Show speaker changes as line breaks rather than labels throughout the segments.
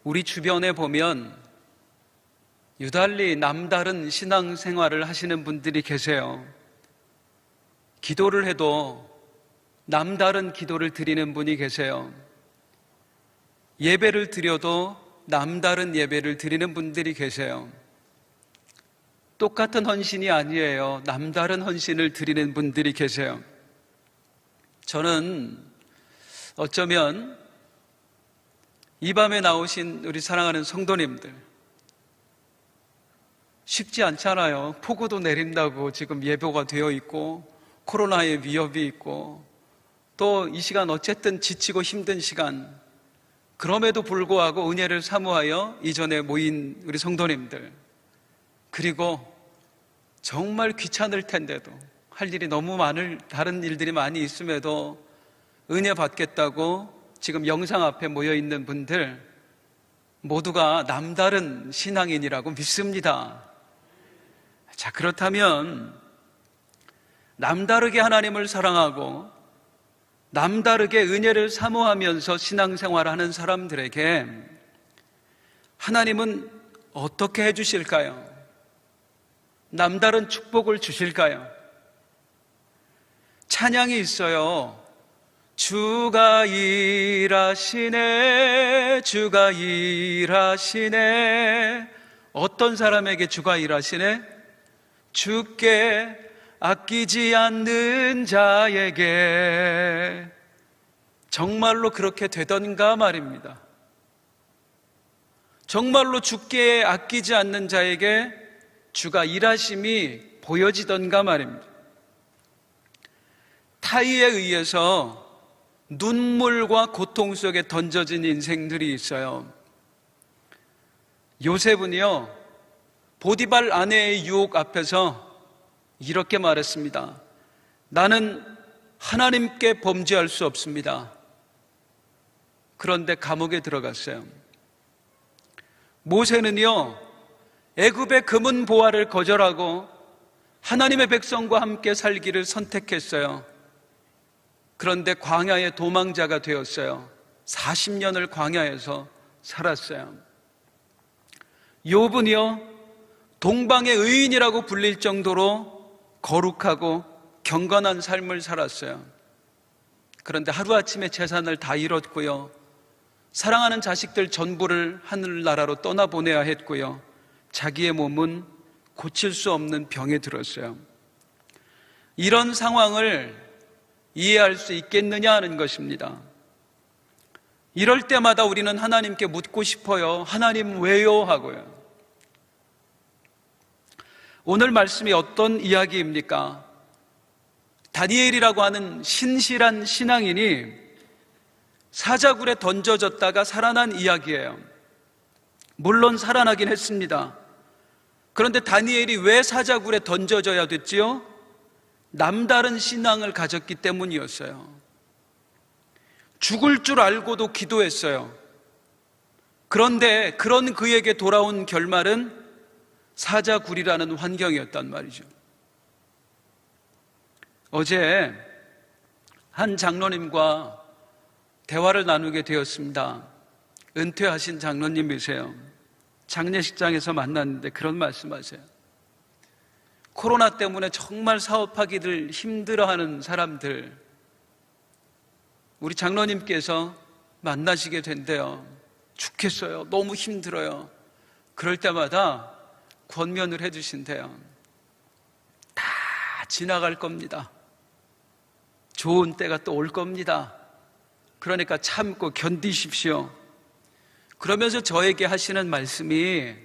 우리 주변에 보면 유달리 남다른 신앙생활을 하시는 분들이 계세요. 기도를 해도 남다른 기도를 드리는 분이 계세요. 예배를 드려도 남다른 예배를 드리는 분들이 계세요. 똑같은 헌신이 아니에요. 남다른 헌신을 드리는 분들이 계세요. 저는 어쩌면 이 밤에 나오신 우리 사랑하는 성도님들, 쉽지 않잖아요. 폭우도 내린다고 지금 예보가 되어 있고, 코로나의 위협이 있고, 또 이 시간 어쨌든 지치고 힘든 시간, 그럼에도 불구하고 은혜를 사모하여 이전에 모인 우리 성도님들, 그리고 정말 귀찮을 텐데도, 할 일이 너무 다른 일들이 많이 있음에도 은혜 받겠다고 지금 영상 앞에 모여 있는 분들 모두가 남다른 신앙인이라고 믿습니다. 자, 그렇다면 남다르게 하나님을 사랑하고 남다르게 은혜를 사모하면서 신앙생활을 하는 사람들에게 하나님은 어떻게 해주실까요? 남다른 축복을 주실까요? 찬양이 있어요. 주가 일하시네, 주가 일하시네. 어떤 사람에게 주가 일하시네? 주께 아끼지 않는 자에게. 정말로 그렇게 되던가 말입니다. 정말로 주께 아끼지 않는 자에게 주가 일하심이 보여지던가 말입니다. 타의에 의해서 눈물과 고통 속에 던져진 인생들이 있어요. 요셉은요, 보디발 아내의 유혹 앞에서 이렇게 말했습니다. 나는 하나님께 범죄할 수 없습니다. 그런데 감옥에 들어갔어요. 모세는요, 애굽의 금은 보화를 거절하고 하나님의 백성과 함께 살기를 선택했어요. 그런데 광야의 도망자가 되었어요. 40년을 광야에서 살았어요. 욥은요, 동방의 의인이라고 불릴 정도로 거룩하고 경건한 삶을 살았어요. 그런데 하루아침에 재산을 다 잃었고요, 사랑하는 자식들 전부를 하늘나라로 떠나보내야 했고요, 자기의 몸은 고칠 수 없는 병에 들었어요. 이런 상황을 이해할 수 있겠느냐 하는 것입니다. 이럴 때마다 우리는 하나님께 묻고 싶어요. 하나님 왜요? 하고요. 오늘 말씀이 어떤 이야기입니까? 다니엘이라고 하는 신실한 신앙인이 사자굴에 던져졌다가 살아난 이야기예요. 물론 살아나긴 했습니다. 그런데 다니엘이 왜 사자굴에 던져져야 됐지요? 남다른 신앙을 가졌기 때문이었어요. 죽을 줄 알고도 기도했어요. 그런데 그런 그에게 돌아온 결말은 사자굴이라는 환경이었단 말이죠. 어제 한 장로님과 대화를 나누게 되었습니다. 은퇴하신 장로님이세요. 장례식장에서 만났는데 그런 말씀하세요. 코로나 때문에 정말 사업하기를 힘들어하는 사람들, 우리 장로님께서 만나시게 된대요. 죽겠어요. 너무 힘들어요. 그럴 때마다 권면을 해주신대요. 다 지나갈 겁니다. 좋은 때가 또 올 겁니다. 그러니까 참고 견디십시오. 그러면서 저에게 하시는 말씀이,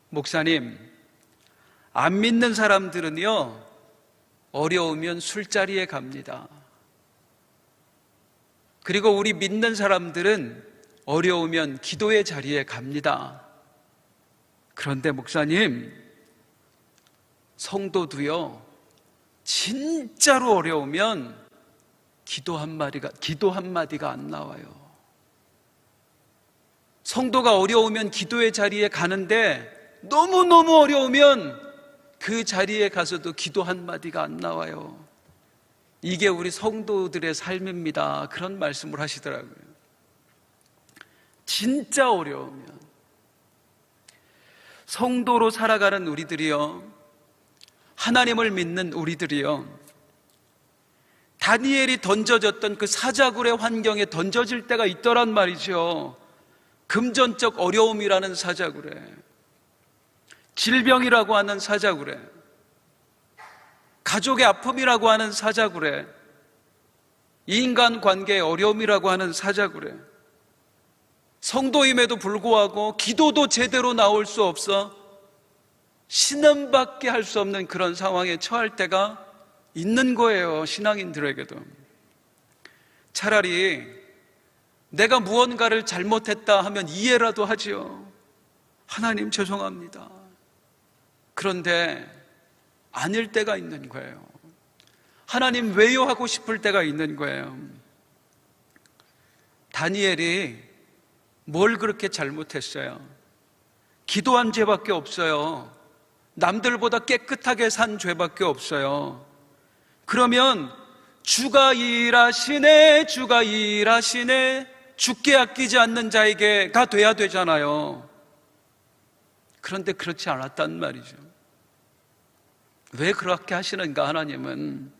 목사님, 안 믿는 사람들은요, 어려우면 술자리에 갑니다. 그리고 우리 믿는 사람들은 어려우면 기도의 자리에 갑니다. 그런데 목사님, 성도도요, 진짜로 어려우면 기도 한마디가 안 나와요. 성도가 어려우면 기도의 자리에 가는데 너무너무 어려우면 그 자리에 가서도 기도 한마디가 안 나와요. 이게 우리 성도들의 삶입니다. 그런 말씀을 하시더라고요. 진짜 어려우면. 성도로 살아가는 우리들이요, 하나님을 믿는 우리들이요, 다니엘이 던져졌던 그 사자굴의 환경에 던져질 때가 있더란 말이죠. 금전적 어려움이라는 사자굴에, 질병이라고 하는 사자굴에, 가족의 아픔이라고 하는 사자굴에, 인간관계의 어려움이라고 하는 사자굴에, 성도임에도 불구하고 기도도 제대로 나올 수 없어 신음밖에 할 수 없는 그런 상황에 처할 때가 있는 거예요. 신앙인들에게도. 차라리 내가 무언가를 잘못했다 하면 이해라도 하지요. 하나님 죄송합니다. 그런데 아닐 때가 있는 거예요. 하나님 왜요 하고 싶을 때가 있는 거예요. 다니엘이 뭘 그렇게 잘못했어요? 기도한 죄밖에 없어요. 남들보다 깨끗하게 산 죄밖에 없어요. 그러면 주가 일하시네, 주가 일하시네, 주께 아끼지 않는 자에게가 돼야 되잖아요. 그런데 그렇지 않았단 말이죠. 왜 그렇게 하시는가? 하나님은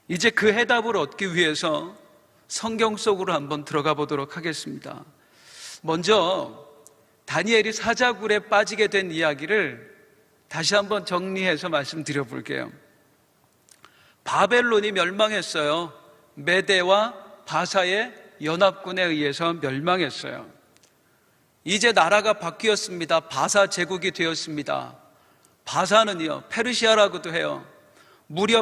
이제 그 해답을 얻기 위해서 성경 속으로 한번 들어가 보도록 하겠습니다. 먼저 다니엘이 사자굴에 빠지게 된 이야기를 다시 한번 정리해서 말씀드려 볼게요. 바벨론이 멸망했어요. 메대와 바사의 연합군에 의해서 멸망했어요. 이제 나라가 바뀌었습니다. 바사 제국이 되었습니다. 바사는요, 페르시아라고도 해요. 무려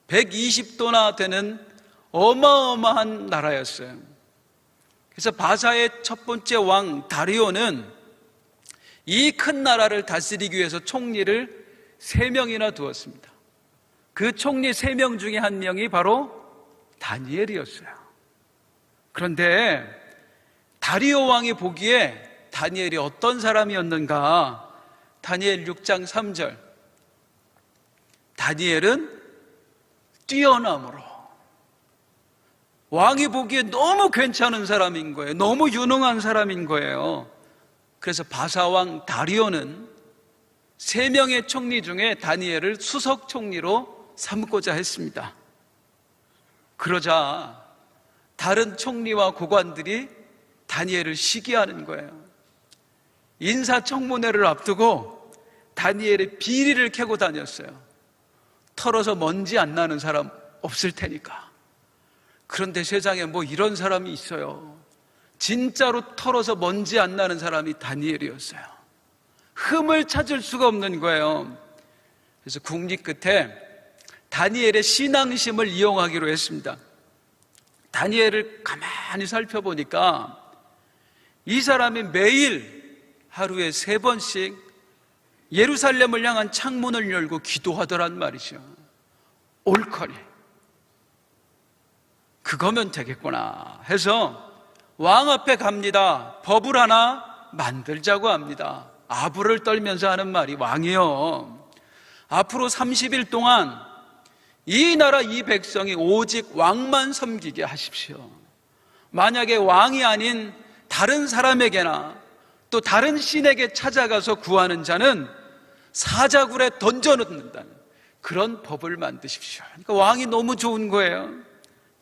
120도나 되는 어마어마한 나라였어요. 그래서 바사의 첫 번째 왕 다리오는 이 큰 나라를 다스리기 위해서 총리를 3명이나 두었습니다. 그 총리 3명 중에 한 명이 바로 다니엘이었어요. 그런데 다리오 왕이 보기에 다니엘이 어떤 사람이었는가? 다니엘 6장 3절. 다니엘은 뛰어남으로, 왕이 보기에 너무 괜찮은 사람인 거예요. 너무 유능한 사람인 거예요. 그래서 바사왕 다리오는 3명의 총리 중에 다니엘을 수석 총리로 삼고자 했습니다. 그러자 다른 총리와 고관들이 다니엘을 시기하는 거예요. 인사청문회를 앞두고 다니엘의 비리를 캐고 다녔어요. 털어서 먼지 안 나는 사람 없을 테니까. 그런데 세상에 뭐 이런 사람이 있어요. 진짜로 털어서 먼지 안 나는 사람이 다니엘이었어요. 흠을 찾을 수가 없는 거예요. 그래서 국리 끝에 다니엘의 신앙심을 이용하기로 했습니다. 다니엘을 가만히 살펴보니까 이 사람이 매일 하루에 3번씩 예루살렘을 향한 창문을 열고 기도하더란 말이죠. 올커리, 그거면 되겠구나 해서 왕 앞에 갑니다. 법을 하나 만들자고 합니다. 아부를 떨면서 하는 말이, 왕이요, 앞으로 30일 동안 이 나라 이 백성이 오직 왕만 섬기게 하십시오. 만약에 왕이 아닌 다른 사람에게나 또 다른 신에게 찾아가서 구하는 자는 사자굴에 던져놓는다는 그런 법을 만드십시오. 그러니까 왕이 너무 좋은 거예요.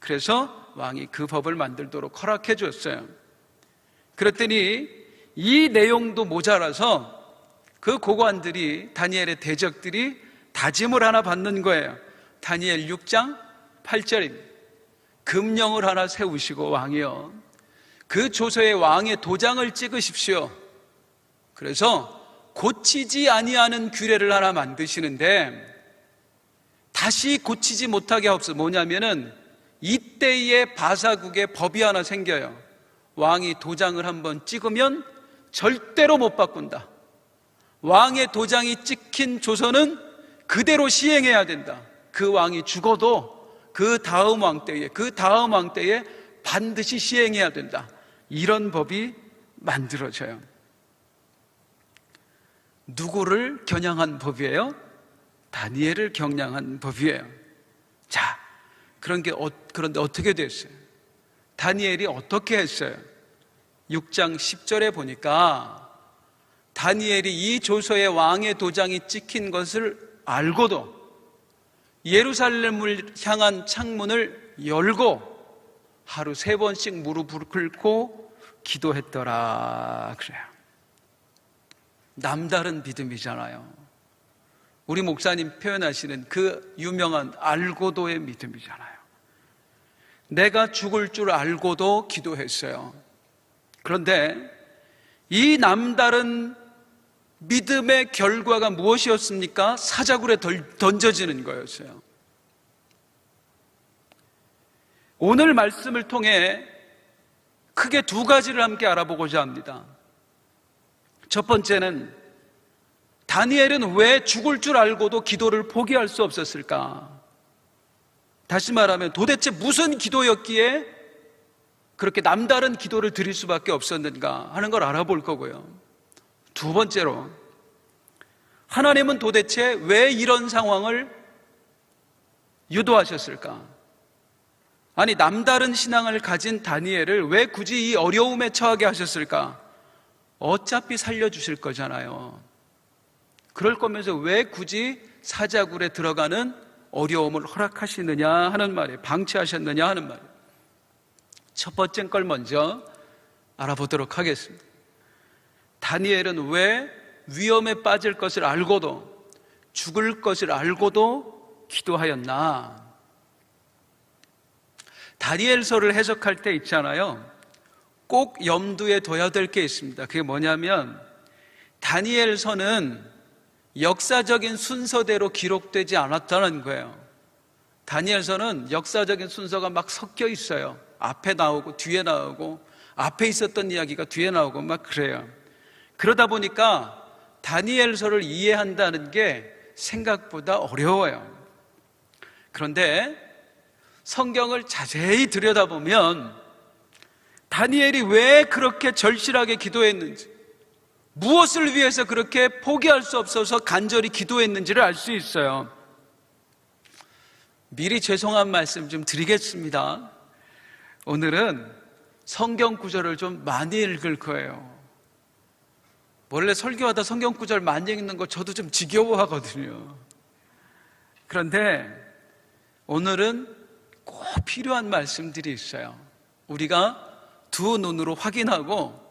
그래서 왕이 그 법을 만들도록 허락해 줬어요. 그랬더니 이 내용도 모자라서 그 고관들이, 다니엘의 대적들이 다짐을 하나 받는 거예요. 다니엘 6장 8절입니다. 금령을 하나 세우시고, 왕이요, 그 조서에 왕의 도장을 찍으십시오. 그래서 고치지 아니하는 규례를 하나 만드시는데, 다시 고치지 못하게 하옵소서. 뭐냐면은 이때의 바사국에 법이 하나 생겨요. 왕이 도장을 한번 찍으면 절대로 못 바꾼다. 왕의 도장이 찍힌 조서는 그대로 시행해야 된다. 그 왕이 죽어도 그 다음 왕 때에 반드시 시행해야 된다. 이런 법이 만들어져요. 누구를 겨냥한 법이에요? 다니엘을 겨냥한 법이에요. 자, 그런데 어떻게 됐어요? 다니엘이 어떻게 했어요? 6장 10절에 보니까 다니엘이 이 조서에 왕의 도장이 찍힌 것을 알고도 예루살렘을 향한 창문을 열고 하루 3번씩 무릎을 꿇고 기도했더라 그래요. 남다른 믿음이잖아요. 우리 목사님 표현하시는 그 유명한 알고도의 믿음이잖아요. 내가 죽을 줄 알고도 기도했어요. 그런데 이 남다른 믿음의 결과가 무엇이었습니까? 사자굴에 던져지는 거였어요. 오늘 말씀을 통해 크게 2가지를 함께 알아보고자 합니다. 첫 번째는 다니엘은 왜 죽을 줄 알고도 기도를 포기할 수 없었을까? 다시 말하면 도대체 무슨 기도였기에 그렇게 남다른 기도를 드릴 수밖에 없었는가 하는 걸 알아볼 거고요. 2번째로 하나님은 도대체 왜 이런 상황을 유도하셨을까? 아니, 남다른 신앙을 가진 다니엘을 왜 굳이 이 어려움에 처하게 하셨을까? 어차피 살려주실 거잖아요. 그럴 거면서 왜 굳이 사자굴에 들어가는 어려움을 허락하시느냐 하는 말이에요. 방치하셨느냐 하는 말이에요. 첫 번째 걸 먼저 알아보도록 하겠습니다. 다니엘은 왜 위험에 빠질 것을 알고도 죽을 것을 알고도 기도하였나? 다니엘서를 해석할 때 있잖아요. 꼭 염두에 둬야 될 게 있습니다. 그게 뭐냐면 다니엘서는 역사적인 순서대로 기록되지 않았다는 거예요. 다니엘서는 역사적인 순서가 막 섞여 있어요. 앞에 나오고 뒤에 나오고 앞에 있었던 이야기가 뒤에 나오고 막 그래요. 그러다 보니까 다니엘서를 이해한다는 게 생각보다 어려워요. 그런데 성경을 자세히 들여다보면 다니엘이 왜 그렇게 절실하게 기도했는지, 무엇을 위해서 그렇게 포기할 수 없어서 간절히 기도했는지를 알 수 있어요. 미리 죄송한 말씀 좀 드리겠습니다. 오늘은 성경 구절을 좀 많이 읽을 거예요. 원래 설교하다 성경 구절 많이 읽는 거 저도 좀 지겨워하거든요. 그런데 오늘은 꼭 필요한 말씀들이 있어요. 우리가 2 눈으로 확인하고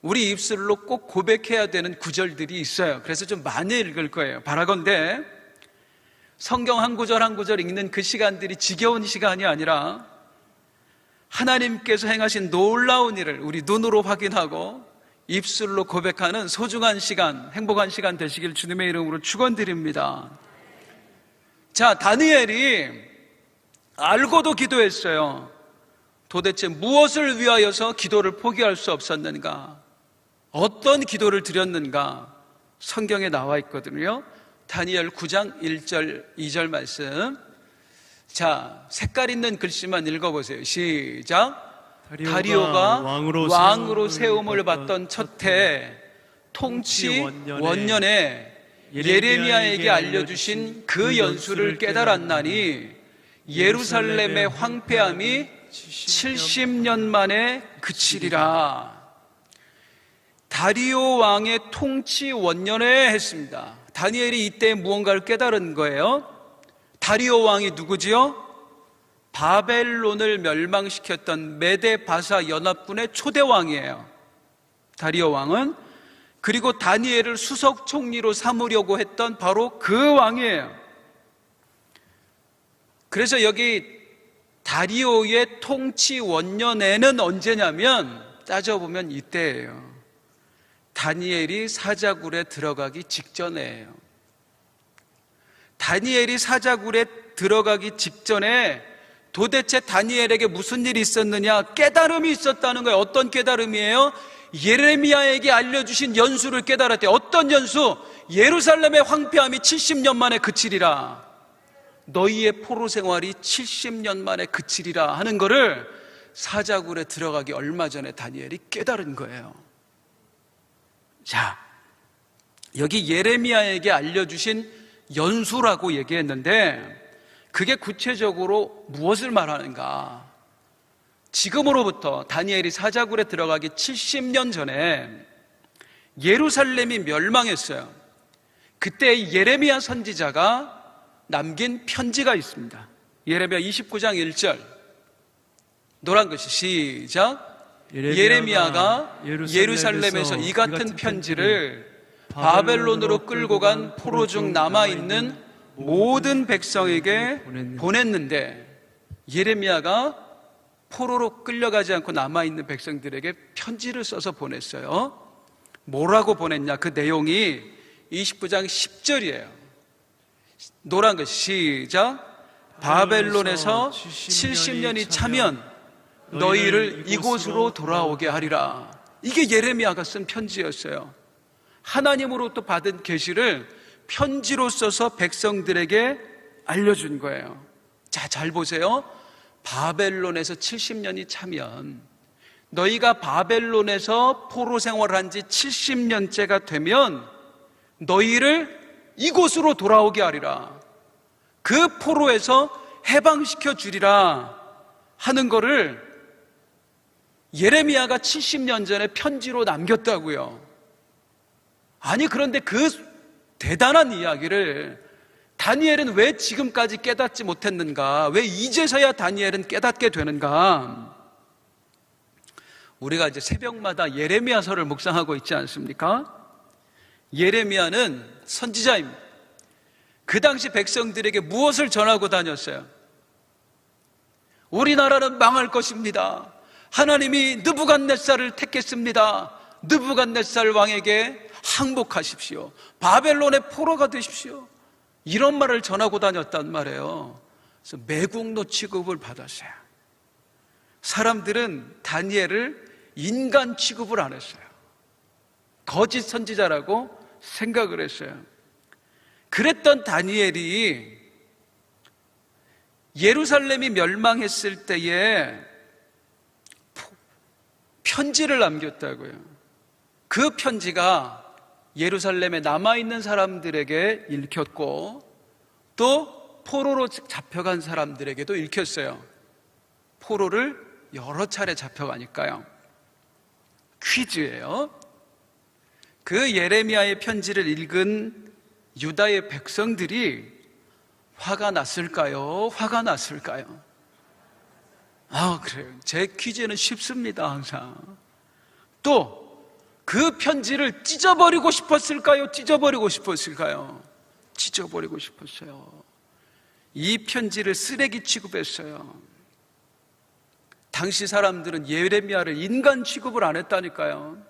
우리 입술로 꼭 고백해야 되는 구절들이 있어요. 그래서 좀 많이 읽을 거예요. 바라건대 성경 한 구절 한 구절 읽는 그 시간들이 지겨운 시간이 아니라 하나님께서 행하신 놀라운 일을 우리 눈으로 확인하고 입술로 고백하는 소중한 시간, 행복한 시간 되시길 주님의 이름으로 축원드립니다. 자, 다니엘이 알고도 기도했어요. 도대체 무엇을 위하여서 기도를 포기할 수 없었는가? 어떤 기도를 드렸는가? 성경에 나와 있거든요. 다니엘 9장 1절 2절 말씀. 자, 색깔 있는 글씨만 읽어보세요. 시작. 다리오가 왕으로 세움을 받던 첫 해 통치 원년에 예레미야에게 알려주신 그 연수를 깨달았나니 예루살렘의 황폐함이 70년 만에 그치리라. 다리오 왕의 통치 원년에 했습니다. 다니엘이 이때 무언가를 깨달은 거예요. 다리오 왕이 누구지요? 바벨론을 멸망시켰던 메데 바사 연합군의 초대 왕이에요. 다리오 왕은. 그리고 다니엘을 수석 총리로 삼으려고 했던 바로 그 왕이에요. 그래서 여기 다리오의 통치 원년에는 언제냐면 따져보면 이때예요. 다니엘이 사자굴에 들어가기 직전이에요. 다니엘이 사자굴에 들어가기 직전에 도대체 다니엘에게 무슨 일이 있었느냐? 깨달음이 있었다는 거예요. 어떤 깨달음이에요? 예레미야에게 알려주신 연수를 깨달았대요. 어떤 연수? 예루살렘의 황폐함이 70년 만에 그치리라. 너희의 포로 생활이 70년 만에 그치리라 하는 거를 사자굴에 들어가기 얼마 전에 다니엘이 깨달은 거예요. 자, 여기 예레미야에게 알려주신 연수라고 얘기했는데 그게 구체적으로 무엇을 말하는가? 지금으로부터 다니엘이 사자굴에 들어가기 70년 전에 예루살렘이 멸망했어요. 그때 예레미야 선지자가 남긴 편지가 있습니다. 예레미야 29장 1절 노란 글씨 시작. 예레미야가 예루살렘에서 이 같은 편지를 바벨론으로 끌고 간 포로 중 남아있는 모든 백성에게 보냈는데, 예레미야가 포로로 끌려가지 않고 남아있는 백성들에게 편지를 써서 보냈어요. 뭐라고 보냈냐? 그 내용이 29장 10절이에요. 노란 글씨 시작. 바벨론에서 70년이 차면 너희를 이곳으로 돌아오게 하리라. 이게 예레미야가 쓴 편지였어요. 하나님으로부터 받은 계시를 편지로 써서 백성들에게 알려준 거예요. 자, 잘 보세요. 바벨론에서 70년이 차면, 너희가 바벨론에서 포로 생활한 지 70년째가 되면 너희를 이곳으로 돌아오게 하리라. 그 포로에서 해방시켜 주리라 하는 거를 예레미야가 70년 전에 편지로 남겼다고요. 아니, 그런데 그 대단한 이야기를 다니엘은 왜 지금까지 깨닫지 못했는가? 왜 이제서야 다니엘은 깨닫게 되는가? 우리가 이제 새벽마다 예레미야서를 묵상하고 있지 않습니까? 예레미야는 선지자입니다. 그 당시 백성들에게 무엇을 전하고 다녔어요? 우리나라는 망할 것입니다. 하나님이 느부갓네살을 택했습니다. 느부갓네살 왕에게 항복하십시오. 바벨론의 포로가 되십시오. 이런 말을 전하고 다녔단 말이에요. 그래서 매국노 취급을 받았어요. 사람들은 다니엘을 인간 취급을 안 했어요. 거짓 선지자라고 생각을 했어요. 그랬던 다니엘이 예루살렘이 멸망했을 때에 편지를 남겼다고요. 그 편지가 예루살렘에 남아있는 사람들에게 읽혔고, 또 포로로 잡혀간 사람들에게도 읽혔어요. 포로를 여러 차례 잡혀가니까요. 퀴즈예요. 그 예레미야의 편지를 읽은 유다의 백성들이 화가 났을까요? 화가 났을까요? 그래요. 제 퀴즈는 쉽습니다, 항상. 또 그 편지를 찢어버리고 싶었을까요? 찢어버리고 싶었을까요? 찢어버리고 싶었어요. 이 편지를 쓰레기 취급했어요. 당시 사람들은 예레미야를 인간 취급을 안 했다니까요.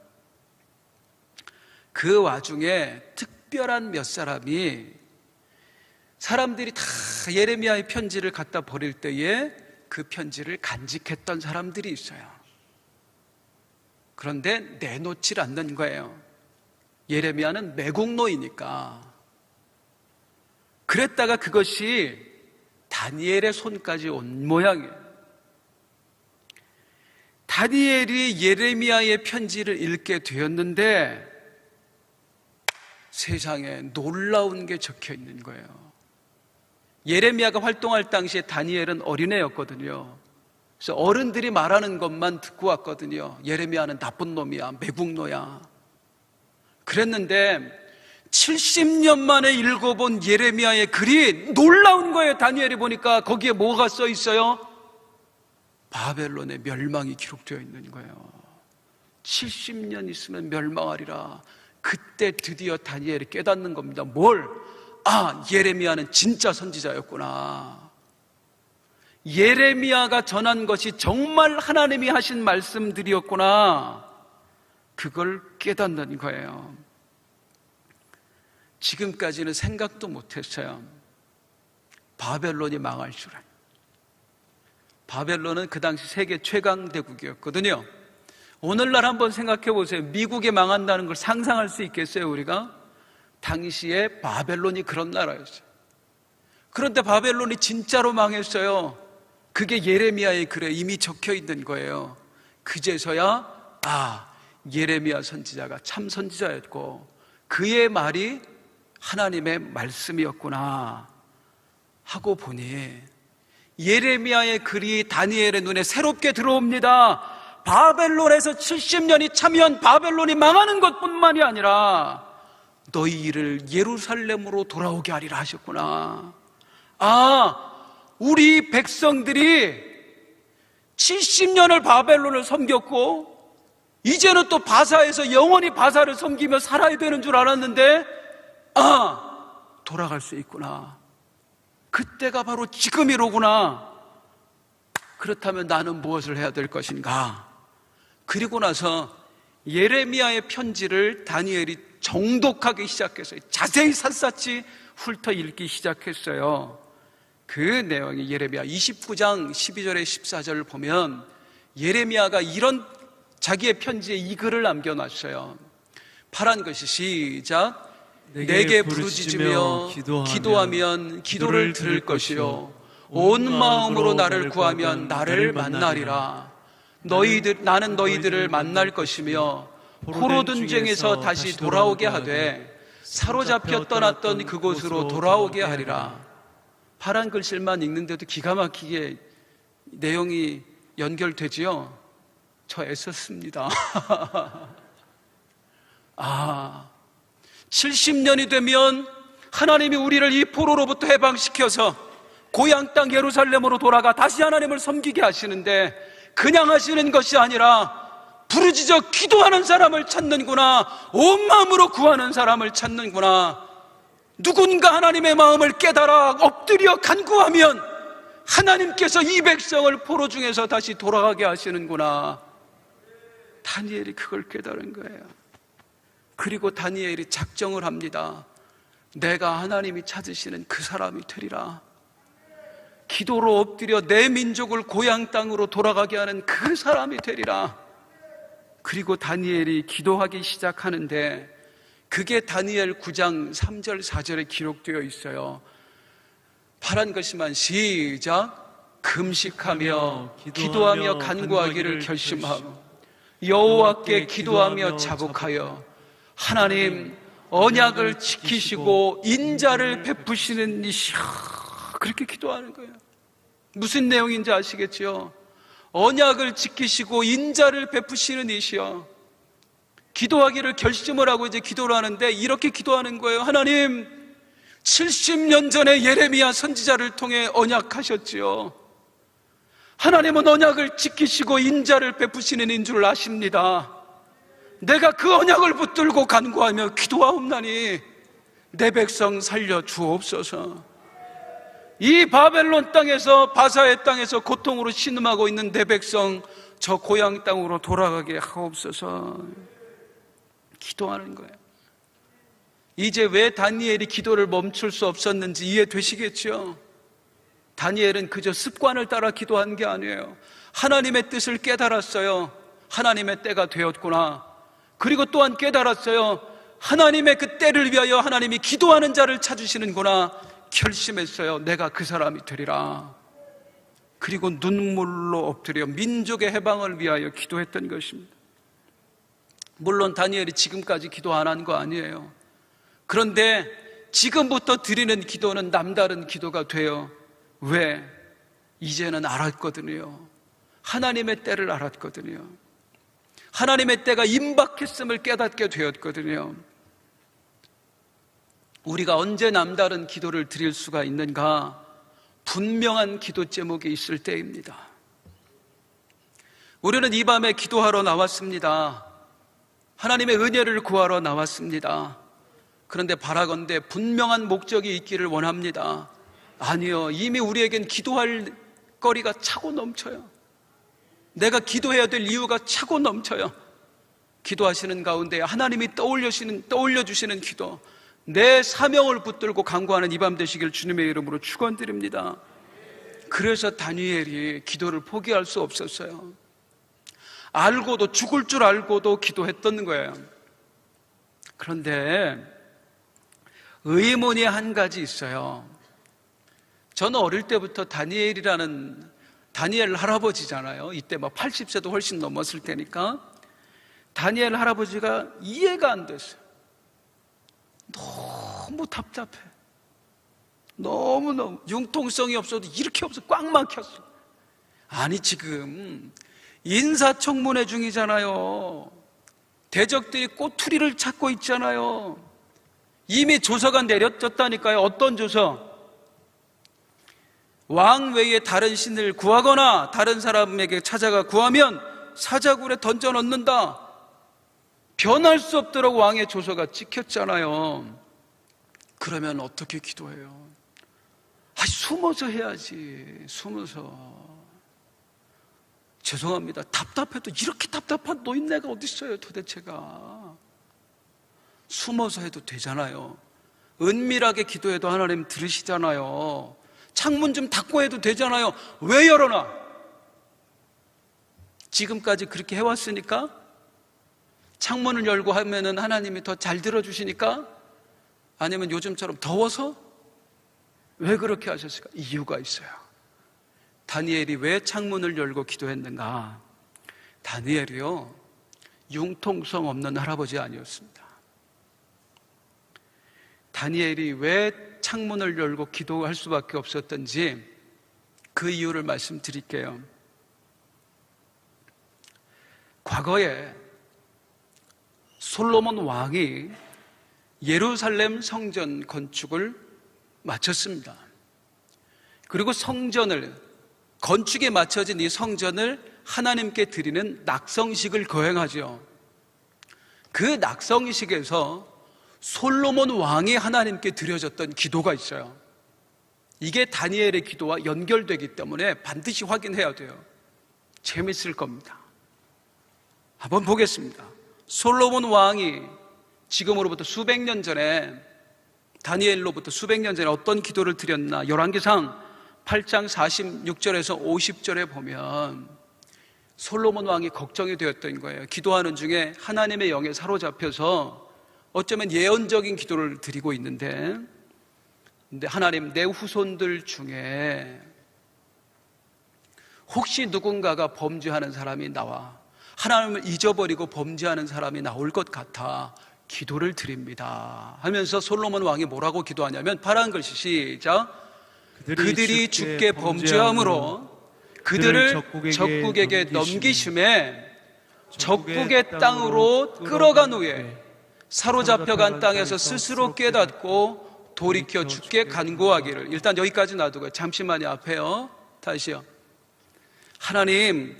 그 와중에 특별한 몇 사람이, 사람들이 다 예레미야의 편지를 갖다 버릴 때에 그 편지를 간직했던 사람들이 있어요. 그런데 내놓질 않는 거예요. 예레미야는 매국노이니까. 그랬다가 그것이 다니엘의 손까지 온 모양이에요. 다니엘이 예레미야의 편지를 읽게 되었는데 세상에 놀라운 게 적혀 있는 거예요. 예레미야가 활동할 당시에 다니엘은 어린애였거든요. 그래서 어른들이 말하는 것만 듣고 왔거든요. 예레미야는 나쁜 놈이야, 매국노야. 그랬는데 70년 만에 읽어본 예레미야의 글이 놀라운 거예요. 다니엘이 보니까 거기에 뭐가 써 있어요? 바벨론의 멸망이 기록되어 있는 거예요. 70년 있으면 멸망하리라. 그때 드디어 다니엘이 깨닫는 겁니다. 뭘? 예레미야는 진짜 선지자였구나. 예레미야가 전한 것이 정말 하나님이 하신 말씀들이었구나. 그걸 깨닫는 거예요. 지금까지는 생각도 못했어요. 바벨론이 망할 줄은. 바벨론은 그 당시 세계 최강 대국이었거든요. 오늘날 한번 생각해 보세요. 미국이 망한다는 걸 상상할 수 있겠어요, 우리가? 당시에 바벨론이 그런 나라였어요. 그런데 바벨론이 진짜로 망했어요. 그게 예레미야의 글에 이미 적혀 있는 거예요. 그제서야 예레미야 선지자가 참 선지자였고 그의 말이 하나님의 말씀이었구나 하고 보니 예레미야의 글이 다니엘의 눈에 새롭게 들어옵니다. 바벨론에서 70년이 차면 바벨론이 망하는 것뿐만이 아니라 너희 이를 예루살렘으로 돌아오게 하리라 하셨구나. 우리 백성들이 70년을 바벨론을 섬겼고 이제는 또 바사에서 영원히 바사를 섬기며 살아야 되는 줄 알았는데 돌아갈 수 있구나. 그때가 바로 지금이로구나. 그렇다면 나는 무엇을 해야 될 것인가? 그리고 나서 예레미야의 편지를 다니엘이 정독하기 시작했어요. 자세히 샅샅이 훑어 읽기 시작했어요. 그 내용이 예레미야 29장 12절에 14절을 보면 예레미야가 이런 자기의 편지에 이 글을 남겨놨어요. 파란 것이 시작. 내게 부르짖으며 기도하면 기도를 들을 것이요 온 마음으로 나를 구하면 나를 만나리라. 나는 너희들을 만날 것이며 포로된 중에서 다시 돌아오게 하되 사로잡혀 떠났던 그곳으로 돌아오게 하리라. 파란 글씨만 읽는데도 기가 막히게 내용이 연결되지요. 저 애썼습니다. 70년이 되면 하나님이 우리를 이 포로로부터 해방시켜서 고향 땅 예루살렘으로 돌아가 다시 하나님을 섬기게 하시는데 그냥 하시는 것이 아니라 부르짖어 기도하는 사람을 찾는구나. 온 마음으로 구하는 사람을 찾는구나. 누군가 하나님의 마음을 깨달아 엎드려 간구하면 하나님께서 이 백성을 포로 중에서 다시 돌아가게 하시는구나. 다니엘이 그걸 깨달은 거예요. 그리고 다니엘이 작정을 합니다. 내가 하나님이 찾으시는 그 사람이 되리라. 기도로 엎드려 내 민족을 고향 땅으로 돌아가게 하는 그 사람이 되리라. 그리고 다니엘이 기도하기 시작하는데 그게 다니엘 9장 3절 4절에 기록되어 있어요. 파란 것이만 시작. 금식하며 기도하며 간구하기를 결심하고 여호와께 기도하며 자복하여 하나님 언약을 지키시고 인자를 베푸시는 이시여. 그렇게 기도하는 거예요. 무슨 내용인지 아시겠죠? 언약을 지키시고 인자를 베푸시는 이시여. 기도하기를 결심을 하고 이제 기도를 하는데 이렇게 기도하는 거예요. 하나님 70년 전에 예레미야 선지자를 통해 언약하셨지요. 하나님은 언약을 지키시고 인자를 베푸시는 인 줄 아십니다. 내가 그 언약을 붙들고 간구하며 기도하옵나니 내 백성 살려 주옵소서. 이 바벨론 땅에서 바사의 땅에서 고통으로 신음하고 있는 내 백성 저 고향 땅으로 돌아가게 하옵소서. 기도하는 거예요. 이제 왜 다니엘이 기도를 멈출 수 없었는지 이해되시겠죠? 다니엘은 그저 습관을 따라 기도한 게 아니에요. 하나님의 뜻을 깨달았어요. 하나님의 때가 되었구나. 그리고 또한 깨달았어요. 하나님의 그 때를 위하여 하나님이 기도하는 자를 찾으시는구나. 결심했어요. 내가 그 사람이 되리라. 그리고 눈물로 엎드려 민족의 해방을 위하여 기도했던 것입니다. 물론 다니엘이 지금까지 기도 안 한 거 아니에요. 그런데 지금부터 드리는 기도는 남다른 기도가 돼요. 왜? 이제는 알았거든요. 하나님의 때를 알았거든요. 하나님의 때가 임박했음을 깨닫게 되었거든요. 우리가 언제 남다른 기도를 드릴 수가 있는가? 분명한 기도 제목이 있을 때입니다. 우리는 이 밤에 기도하러 나왔습니다. 하나님의 은혜를 구하러 나왔습니다. 그런데 바라건대 분명한 목적이 있기를 원합니다. 아니요, 이미 우리에겐 기도할 거리가 차고 넘쳐요. 내가 기도해야 될 이유가 차고 넘쳐요. 기도하시는 가운데 하나님이 떠올려주시는 기도, 내 사명을 붙들고 간구하는 이 밤 되시길 주님의 이름으로 축원드립니다. 그래서 다니엘이 기도를 포기할 수 없었어요. 알고도, 죽을 줄 알고도 기도했던 거예요. 그런데 의문이 한 가지 있어요. 저는 어릴 때부터 다니엘 할아버지잖아요. 이때 막 80세도 훨씬 넘었을 때니까 다니엘 할아버지가 이해가 안 됐어요. 너무 답답해. 너무너무 융통성이 없어도 이렇게 없어. 꽉 막혔어. 아니 지금 인사청문회 중이잖아요. 대적들이 꼬투리를 찾고 있잖아요. 이미 조서가 내려졌다니까요. 어떤 조서? 왕 외에 다른 신을 구하거나 다른 사람에게 찾아가 구하면 사자굴에 던져 넣는다. 변할 수 없도록 왕의 조서가 찍혔잖아요. 그러면 어떻게 기도해요? 숨어서 해야지. 숨어서. 죄송합니다. 답답해도 이렇게 답답한 노인네가 어디 있어요, 도대체가. 숨어서 해도 되잖아요. 은밀하게 기도해도 하나님 들으시잖아요. 창문 좀 닫고 해도 되잖아요. 왜 열어놔? 지금까지 그렇게 해왔으니까? 창문을 열고 하면은 하나님이 더 잘 들어주시니까? 아니면 요즘처럼 더워서? 왜 그렇게 하셨을까? 이유가 있어요. 다니엘이 왜 창문을 열고 기도했는가? 다니엘이요, 융통성 없는 할아버지 아니었습니다. 다니엘이 왜 창문을 열고 기도할 수밖에 없었던지 그 이유를 말씀드릴게요. 과거에 솔로몬 왕이 예루살렘 성전 건축을 마쳤습니다. 그리고 건축에 마쳐진 이 성전을 하나님께 드리는 낙성식을 거행하죠. 그 낙성식에서 솔로몬 왕이 하나님께 드려졌던 기도가 있어요. 이게 다니엘의 기도와 연결되기 때문에 반드시 확인해야 돼요. 재밌을 겁니다. 한번 보겠습니다. 솔로몬 왕이 지금으로부터 수백 년 전에, 다니엘로부터 수백 년 전에 어떤 기도를 드렸나? 열왕기상 8장 46절에서 50절에 보면 솔로몬 왕이 걱정이 되었던 거예요. 기도하는 중에 하나님의 영에 사로잡혀서 어쩌면 예언적인 기도를 드리고 있는데, 근데 하나님, 내 후손들 중에 혹시 누군가가 범죄하는 사람이 나와 하나님을 잊어버리고 범죄하는 사람이 나올 것 같아 기도를 드립니다 하면서 솔로몬 왕이 뭐라고 기도하냐면, 파란 글씨 시작. 그들이 주께 범죄함으로 그들을 적국에게 넘기심에 적국의 땅으로 끌어간 후에 사로잡혀간 땅에서 스스로 깨닫고 돌이켜 주께 간구하기를. 일단 여기까지 놔두고요. 잠시만요. 앞에요. 다시요. 하나님,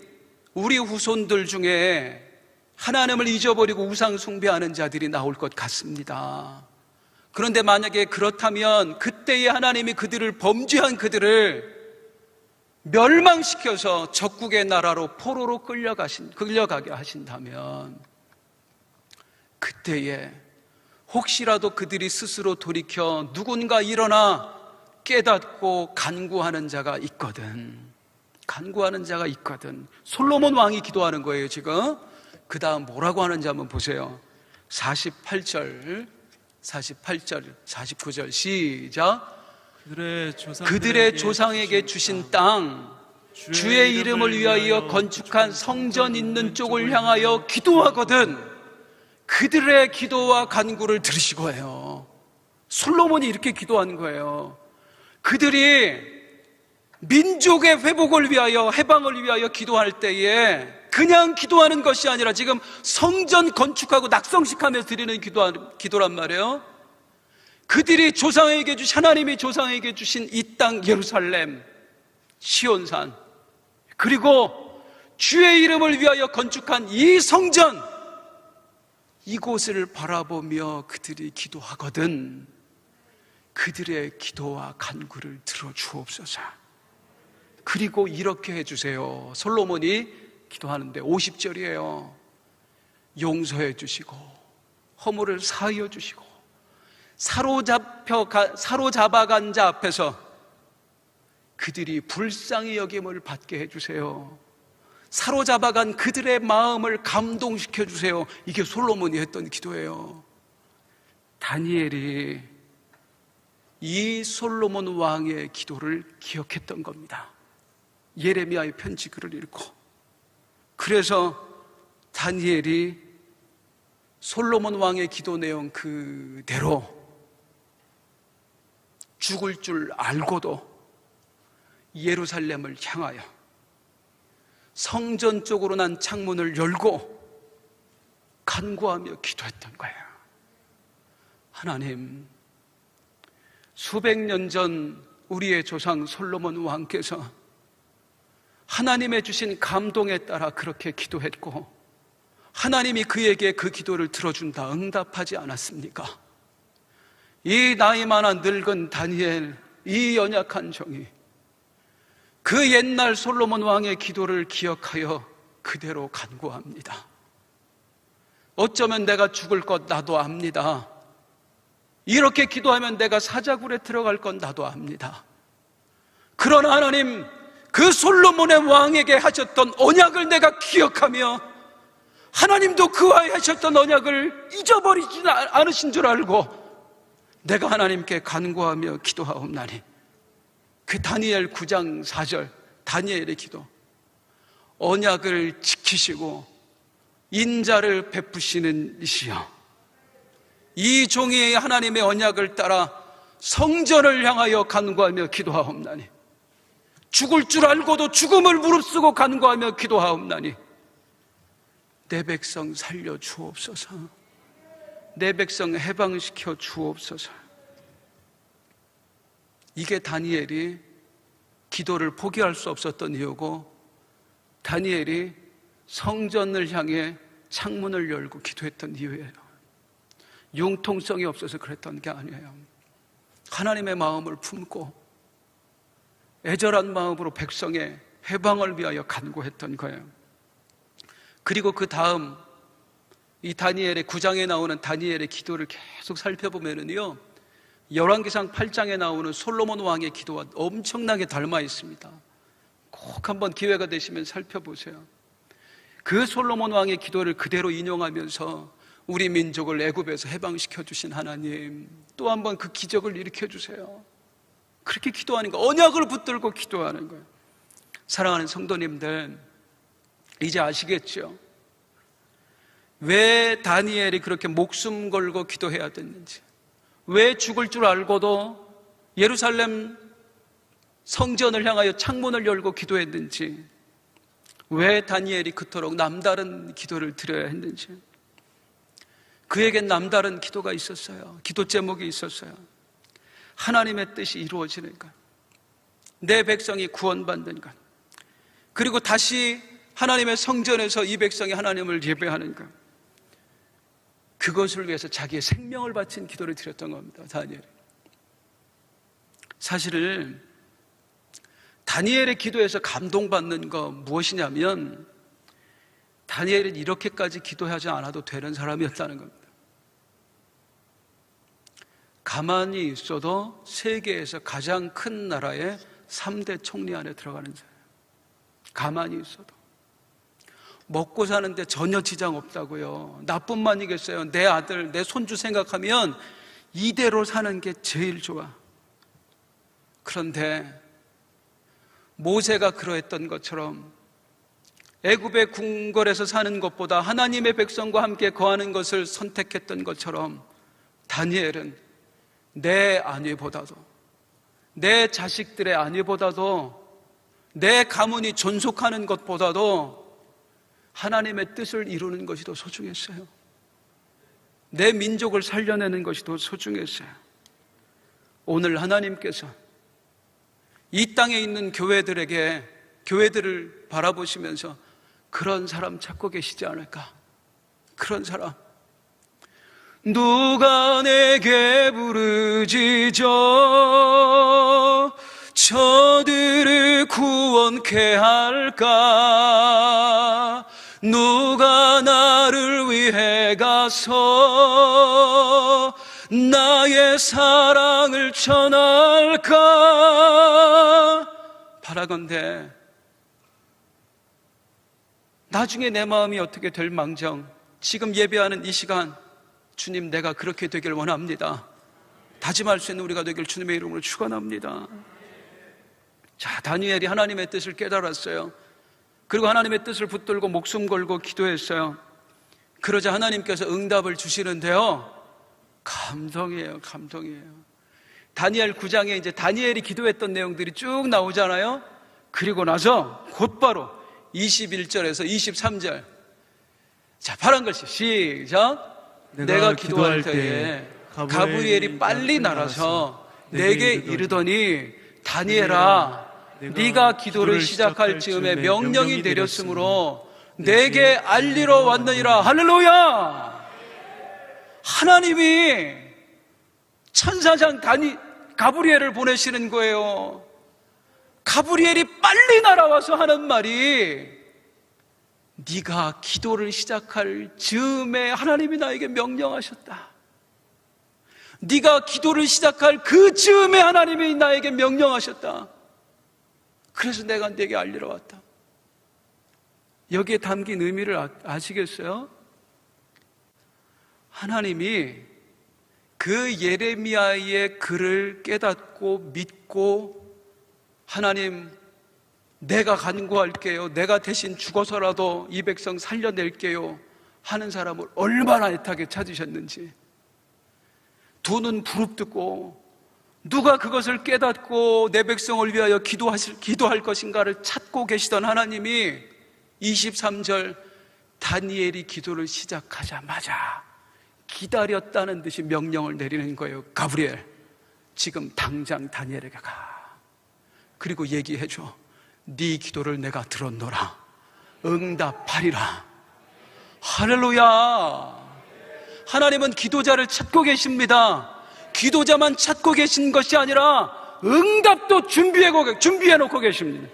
우리 후손들 중에 하나님을 잊어버리고 우상 숭배하는 자들이 나올 것 같습니다. 그런데 만약에 그렇다면 그때에 하나님이 범죄한 그들을 멸망시켜서 적국의 나라로 포로로 끌려가게 하신다면, 그때에 혹시라도 그들이 스스로 돌이켜 누군가 일어나 깨닫고 간구하는 자가 있거든. 솔로몬 왕이 기도하는 거예요, 지금. 그 다음 뭐라고 하는지 한번 보세요. 48절, 49절 시작. 그들의 조상에게 주신 땅, 주의 이름을 위하여 건축한 성전 있는 쪽을 향하여 기도하거든 그들의 기도와 간구를 들으시고 해요. 솔로몬이 이렇게 기도하는 거예요. 그들이 민족의 회복을 위하여, 해방을 위하여 기도할 때에 그냥 기도하는 것이 아니라 지금 성전 건축하고 낙성식하면서 드리는 기도란 말이에요. 그들이 하나님이 조상에게 주신 이 땅 예루살렘, 시온산, 그리고 주의 이름을 위하여 건축한 이 성전, 이곳을 바라보며 그들이 기도하거든 그들의 기도와 간구를 들어주옵소서. 그리고 이렇게 해주세요. 솔로몬이 기도하는데 50절이에요. 용서해 주시고 허물을 사하여 주시고 사로잡아간 자 앞에서 그들이 불쌍히 여김을 받게 해주세요. 사로잡아간 그들의 마음을 감동시켜 주세요. 이게 솔로몬이 했던 기도예요. 다니엘이 이 솔로몬 왕의 기도를 기억했던 겁니다. 예레미야의 편지 글을 읽고. 그래서 다니엘이 솔로몬 왕의 기도 내용 그대로 죽을 줄 알고도 예루살렘을 향하여 성전 쪽으로 난 창문을 열고 간구하며 기도했던 거예요. 하나님, 수백 년 전 우리의 조상 솔로몬 왕께서 하나님의 주신 감동에 따라 그렇게 기도했고 하나님이 그에게 그 기도를 들어준다 응답하지 않았습니까? 이 나이 많아 늙은 다니엘, 이 연약한 종이 그 옛날 솔로몬 왕의 기도를 기억하여 그대로 간구합니다. 어쩌면 내가 죽을 것 나도 압니다. 이렇게 기도하면 내가 사자굴에 들어갈 건 나도 압니다. 그러나 하나님, 그 솔로몬의 왕에게 하셨던 언약을 내가 기억하며 하나님도 그와의 하셨던 언약을 잊어버리지 않으신 줄 알고 내가 하나님께 간구하며 기도하옵나니, 그 다니엘 9장 4절 다니엘의 기도, 언약을 지키시고 인자를 베푸시는 이시여, 이 종이 하나님의 언약을 따라 성전을 향하여 간구하며 기도하옵나니, 죽을 줄 알고도 죽음을 무릅쓰고 간구하며 기도하옵나니 내 백성 살려 주옵소서, 내 백성 해방시켜 주옵소서. 이게 다니엘이 기도를 포기할 수 없었던 이유고, 다니엘이 성전을 향해 창문을 열고 기도했던 이유예요. 융통성이 없어서 그랬던 게 아니에요. 하나님의 마음을 품고 애절한 마음으로 백성의 해방을 위하여 간구했던 거예요. 그리고 그 다음 이 다니엘의 9장에 나오는 다니엘의 기도를 계속 살펴보면요, 열왕기상 8장에 나오는 솔로몬 왕의 기도와 엄청나게 닮아 있습니다. 꼭 한번 기회가 되시면 살펴보세요. 그 솔로몬 왕의 기도를 그대로 인용하면서 우리 민족을 애굽에서 해방시켜 주신 하나님, 또 한번 그 기적을 일으켜 주세요. 그렇게 기도하는 거, 언약을 붙들고 기도하는 거예요. 사랑하는 성도님들, 이제 아시겠죠? 왜 다니엘이 그렇게 목숨 걸고 기도해야 됐는지, 왜 죽을 줄 알고도 예루살렘 성전을 향하여 창문을 열고 기도했는지, 왜 다니엘이 그토록 남다른 기도를 드려야 했는지. 그에겐 남다른 기도가 있었어요. 기도 제목이 있었어요. 하나님의 뜻이 이루어지는 것, 내 백성이 구원받는 것, 그리고 다시 하나님의 성전에서 이 백성이 하나님을 예배하는 것, 그것을 위해서 자기의 생명을 바친 기도를 드렸던 겁니다. 다니엘이. 사실은 다니엘의 기도에서 감동받는 거 무엇이냐면, 다니엘은 이렇게까지 기도하지 않아도 되는 사람이었다는 겁니다. 가만히 있어도 세계에서 가장 큰 나라의 3대 총리 안에 들어가는 사람. 가만히 있어도. 먹고 사는데 전혀 지장 없다고요. 나뿐만이겠어요. 내 아들, 내 손주 생각하면 이대로 사는 게 제일 좋아. 그런데 모세가 그러했던 것처럼 애굽의 궁궐에서 사는 것보다 하나님의 백성과 함께 거하는 것을 선택했던 것처럼, 다니엘은 내 안위보다도, 내 자식들의 안위보다도, 내 가문이 존속하는 것보다도 하나님의 뜻을 이루는 것이 더 소중했어요. 내 민족을 살려내는 것이 더 소중했어요. 오늘 하나님께서 이 땅에 있는 교회들을 바라보시면서 그런 사람 찾고 계시지 않을까? 그런 사람. 누가 내게 부르짖어 저들을 구원케 할까? 누가 나를 위해 가서 나의 사랑을 전할까? 바라건대 나중에 내 마음이 어떻게 될 망정, 지금 예배하는 이 시간, 주님, 내가 그렇게 되길 원합니다. 다짐할 수 있는 우리가 되길 주님의 이름으로 축원합니다. 자, 다니엘이 하나님의 뜻을 깨달았어요. 그리고 하나님의 뜻을 붙들고 목숨 걸고 기도했어요. 그러자 하나님께서 응답을 주시는데요, 감동이에요. 감동이에요. 다니엘 9장에 이제 다니엘이 기도했던 내용들이 쭉 나오잖아요. 그리고 나서 곧바로 21절에서 23절. 자, 파란 글씨 시작. 내가 기도할 때에 가브리엘이 빨리 날아서 내게 이르더니 다니엘아, 네가 기도를 시작할 즈음에 명령이 내렸으므로 내게 알리러 왔느니라. 할렐루야. 하나님이 천사장 가브리엘을 보내시는 거예요. 가브리엘이 빨리 날아와서 하는 말이, 네가 기도를 시작할 즈음에 하나님이 나에게 명령하셨다. 네가 기도를 시작할 그 즈음에 하나님이 나에게 명령하셨다. 그래서 내가 네게 알리러 왔다. 여기에 담긴 의미를 아시겠어요? 하나님이 그 예레미야의 글을 깨닫고 믿고, 하나님 내가 간구할게요, 내가 대신 죽어서라도 이 백성 살려낼게요 하는 사람을 얼마나 애타게 찾으셨는지, 두 눈 부릅뜨고 누가 그것을 깨닫고 내 백성을 위하여 기도할 것인가를 찾고 계시던 하나님이 23절 다니엘이 기도를 시작하자마자 기다렸다는 듯이 명령을 내리는 거예요. 가브리엘, 지금 당장 다니엘에게 가. 그리고 얘기해줘. 네 기도를 내가 들었노라. 응답하리라. 할렐루야. 하나님은 기도자를 찾고 계십니다. 기도자만 찾고 계신 것이 아니라 응답도 준비해 놓고 계십니다.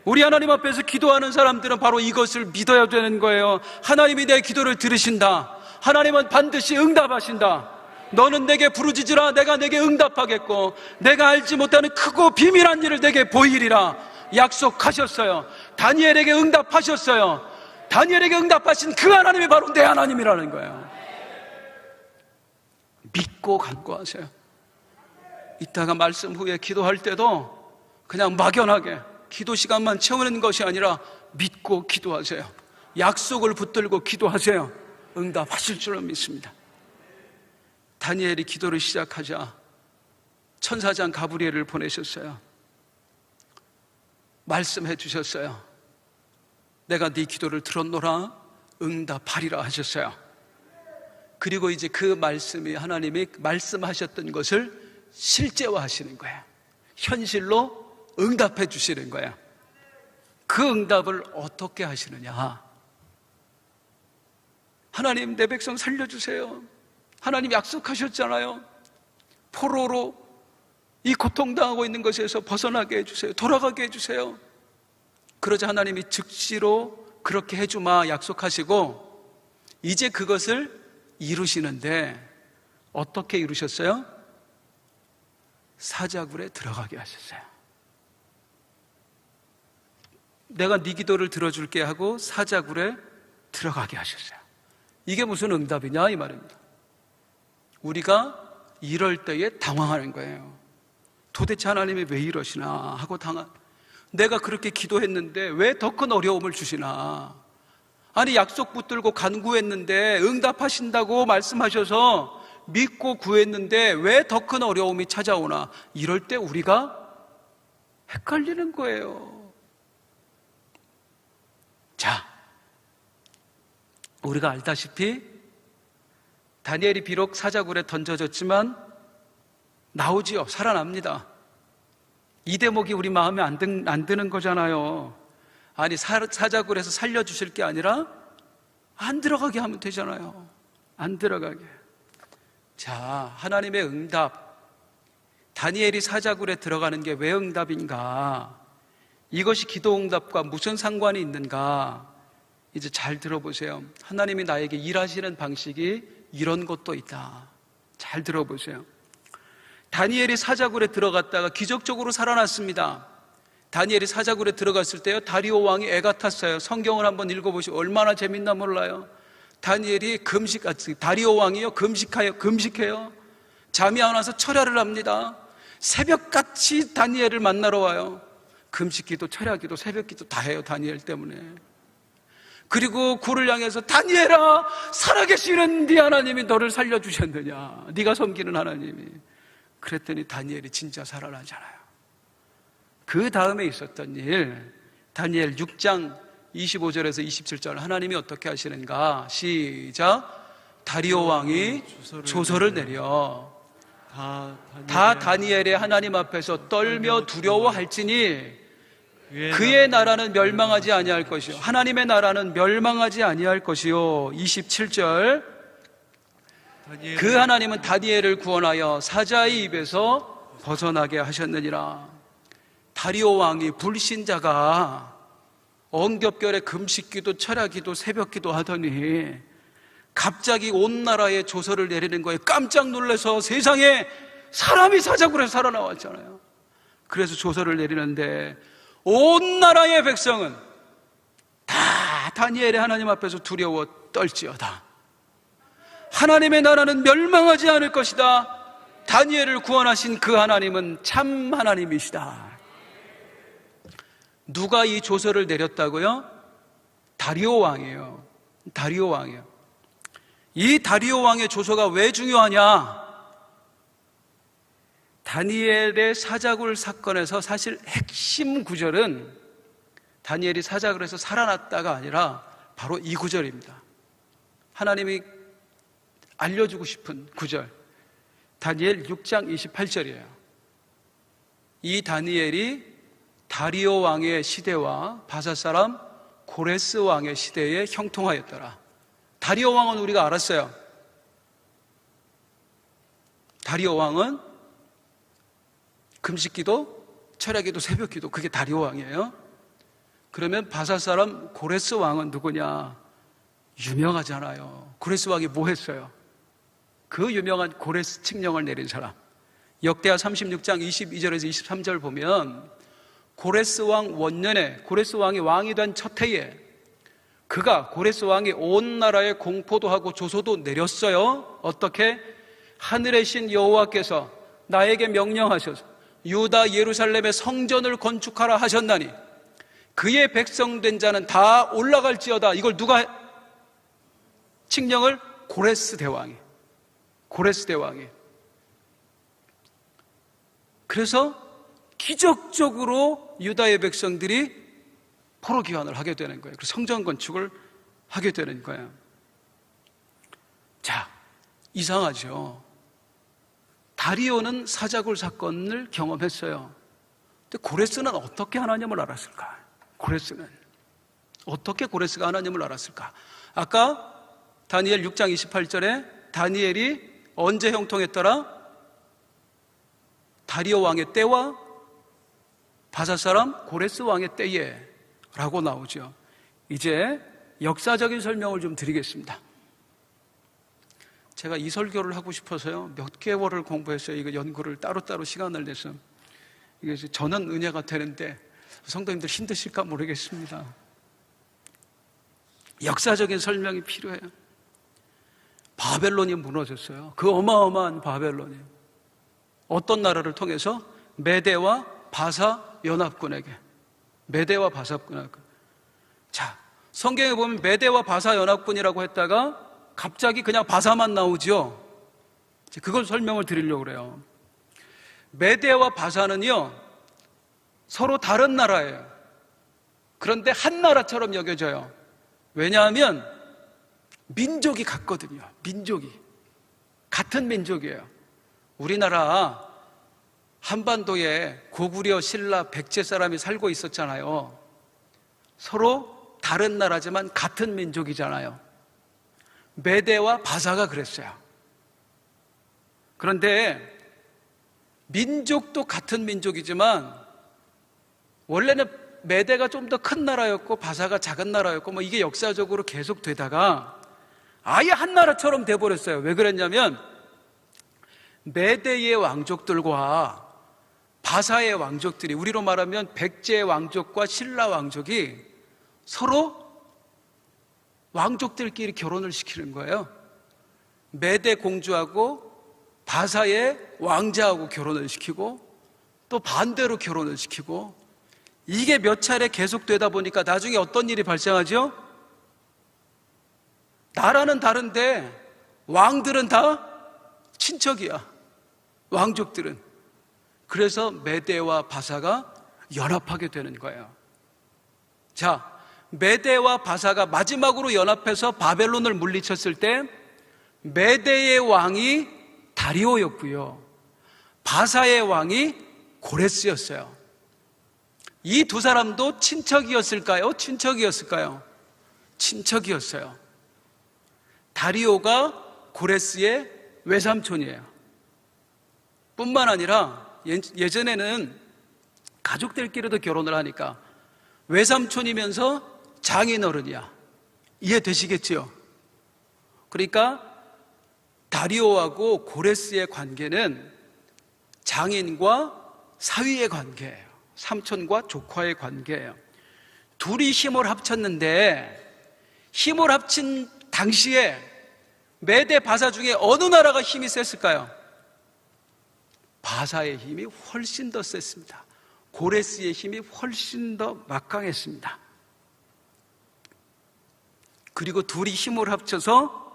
우리 하나님 앞에서 기도하는 사람들은 바로 이것을 믿어야 되는 거예요. 하나님이 내 기도를 들으신다. 하나님은 반드시 응답하신다. 너는 내게 부르짖으라. 내가 내게 응답하겠고 내가 알지 못하는 크고 비밀한 일을 내게 보이리라 약속하셨어요. 다니엘에게 응답하셨어요. 다니엘에게 응답하신 그 하나님이 바로 내 하나님이라는 거예요. 믿고 간구하세요. 이따가 말씀 후에 기도할 때도 그냥 막연하게 기도 시간만 채우는 것이 아니라 믿고 기도하세요. 약속을 붙들고 기도하세요. 응답하실 줄로 믿습니다. 다니엘이 기도를 시작하자 천사장 가브리엘을 보내셨어요. 말씀해 주셨어요. 내가 네 기도를 들었노라. 응답하리라 하셨어요. 그리고 이제 그 말씀이 하나님이 말씀하셨던 것을 실제화하시는 거예요. 현실로 응답해 주시는 거예요. 그 응답을 어떻게 하시느냐? 하나님, 내 백성 살려주세요. 하나님 약속하셨잖아요. 포로로 이 고통당하고 있는 것에서 벗어나게 해주세요. 돌아가게 해주세요. 그러자 하나님이 즉시로 그렇게 해주마 약속하시고 이제 그것을 이루시는데 어떻게 이루셨어요? 사자굴에 들어가게 하셨어요. 내가 네 기도를 들어줄게 하고 사자굴에 들어가게 하셨어요. 이게 무슨 응답이냐 이 말입니다. 우리가 이럴 때에 당황하는 거예요. 도대체 하나님이 왜 이러시나 하고 내가 그렇게 기도했는데 왜 더 큰 어려움을 주시나. 아니 약속 붙들고 간구했는데 응답하신다고 말씀하셔서 믿고 구했는데 왜 더 큰 어려움이 찾아오나. 이럴 때 우리가 헷갈리는 거예요. 자, 우리가 알다시피 다니엘이 비록 사자굴에 던져졌지만 나오지요. 살아납니다. 이 대목이 우리 마음에 안 드는 거잖아요. 아니 사자굴에서 살려주실 게 아니라 안 들어가게 하면 되잖아요. 안 들어가게. 자, 하나님의 응답, 다니엘이 사자굴에 들어가는 게 왜 응답인가? 이것이 기도 응답과 무슨 상관이 있는가? 이제 잘 들어보세요. 하나님이 나에게 일하시는 방식이 이런 것도 있다. 잘 들어보세요. 다니엘이 사자굴에 들어갔다가 기적적으로 살아났습니다. 다니엘이 사자굴에 들어갔을 때요, 다리오 왕이 애가 탔어요. 성경을 한번 읽어보시고 얼마나 재밌나 몰라요. 다니엘이 다리오 왕이요 금식해요. 잠이 안 와서 철야를 합니다. 새벽같이 다니엘을 만나러 와요. 금식기도 철야기도 새벽기도 다 해요. 다니엘 때문에. 그리고 굴을 향해서 다니엘아, 살아계시는 네 하나님이 너를 살려주셨느냐, 네가 섬기는 하나님이. 그랬더니 다니엘이 진짜 살아나잖아요. 그 다음에 있었던 일, 다니엘 6장 25절에서 27절 하나님이 어떻게 하시는가? 시작. 다리오 왕이 조서를 내려 다 다니엘의 하나님 앞에서 떨며 두려워할지니 그의 나라는 멸망하지 아니할 것이요 하나님의 나라는 멸망하지 아니할 것이요. 27절 그 하나님은 다니엘을 구원하여 사자의 입에서 벗어나게 하셨느니라. 다리오 왕이 불신자가 엉겹결에 금식기도 철야기도 새벽기도 하더니 갑자기 온 나라에 조서를 내리는 거에 깜짝 놀라서 세상에 사람이 사자굴에서 살아나왔잖아요. 그래서 조서를 내리는데 온 나라의 백성은 다 다니엘의 하나님 앞에서 두려워 떨지어다. 하나님의 나라는 멸망하지 않을 것이다. 다니엘을 구원하신 그 하나님은 참 하나님이시다. 누가 이 조서를 내렸다고요? 다리오 왕이에요. 다리오 왕이에요. 이 다리오 왕의 조서가 왜 중요하냐? 다니엘의 사자굴 사건에서 사실 핵심 구절은 다니엘이 사자굴에서 살아났다가 아니라 바로 이 구절입니다. 하나님이 알려주고 싶은 구절, 다니엘 6장 28절이에요. 이 다니엘이 다리오 왕의 시대와 바사 사람 고레스 왕의 시대에 형통하였더라. 다리오 왕은 우리가 알았어요. 다리오 왕은 금식기도, 철야기도, 새벽기도, 그게 다리오 왕이에요. 그러면 바사 사람 고레스 왕은 누구냐? 유명하잖아요. 고레스 왕이 뭐 했어요? 그 유명한 고레스 칙령을 내린 사람. 역대하 36장 22절에서 23절 보면 고레스 왕 원년에, 고레스 왕이 왕이 된 첫 해에 그가, 고레스 왕이 온 나라에 공포도 하고 조서도 내렸어요. 어떻게? 하늘의 신 여호와께서 나에게 명령하셔서 유다 예루살렘의 성전을 건축하라 하셨나니 그의 백성된 자는 다 올라갈지어다. 이걸 누가 칙령을? 고레스 대왕이. 고레스 대왕이. 그래서 기적적으로 유다의 백성들이 포로 귀환을 하게 되는 거예요. 그래서 성전 건축을 하게 되는 거예요. 자, 이상하죠. 다리오는 사자굴 사건을 경험했어요. 근데 고레스는 어떻게 하나님을 알았을까? 고레스는 어떻게 고레스가 하나님을 알았을까? 아까 다니엘 6장 28절에 다니엘이 언제 형통했더라? 다리오 왕의 때와 바사 사람 고레스 왕의 때에 라고 나오죠. 이제 역사적인 설명을 좀 드리겠습니다. 제가 이 설교를 하고 싶어서요 몇 개월을 공부했어요. 이거 연구를 따로따로 시간을 내서. 이게 저는 은혜가 되는데 성도님들 힘드실까 모르겠습니다. 역사적인 설명이 필요해요. 바벨론이 무너졌어요. 그 어마어마한 바벨론이 어떤 나라를 통해서? 메대와 바사 연합군에게. 메대와 바사 연합군. 자, 성경에 보면 메대와 바사 연합군이라고 했다가 갑자기 그냥 바사만 나오죠. 그걸 설명을 드리려고 그래요. 메대와 바사는요 서로 다른 나라예요. 그런데 한 나라처럼 여겨져요. 왜냐하면 민족이 같거든요. 민족이 같은 민족이에요. 우리나라 한반도에 고구려, 신라, 백제 사람이 살고 있었잖아요. 서로 다른 나라지만 같은 민족이잖아요. 메대와 바사가 그랬어요. 그런데 민족도 같은 민족이지만 원래는 메대가 좀 더 큰 나라였고 바사가 작은 나라였고 뭐 이게 역사적으로 계속 되다가 아예 한 나라처럼 돼버렸어요. 왜 그랬냐면 메대의 왕족들과 바사의 왕족들이, 우리로 말하면 백제 왕족과 신라 왕족이 서로 왕족들끼리 결혼을 시키는 거예요. 메대 공주하고 바사의 왕자하고 결혼을 시키고 또 반대로 결혼을 시키고, 이게 몇 차례 계속되다 보니까 나중에 어떤 일이 발생하죠? 나라는 다른데 왕들은 다 친척이야. 왕족들은. 그래서 메대와 바사가 연합하게 되는 거예요. 자, 메대와 바사가 마지막으로 연합해서 바벨론을 물리쳤을 때 메대의 왕이 다리오였고요, 바사의 왕이 고레스였어요. 이 두 사람도 친척이었을까요? 친척이었을까요? 친척이었어요. 다리오가 고레스의 외삼촌이에요. 뿐만 아니라 예전에는 가족들끼리도 결혼을 하니까 외삼촌이면서 장인어른이야. 이해되시겠지요? 그러니까 다리오하고 고레스의 관계는 장인과 사위의 관계예요. 삼촌과 조카의 관계예요. 둘이 힘을 합쳤는데, 힘을 합친 당시에 메대 바사 중에 어느 나라가 힘이 셌을까요? 바사의 힘이 훨씬 더 셌습니다. 고레스의 힘이 훨씬 더 막강했습니다. 그리고 둘이 힘을 합쳐서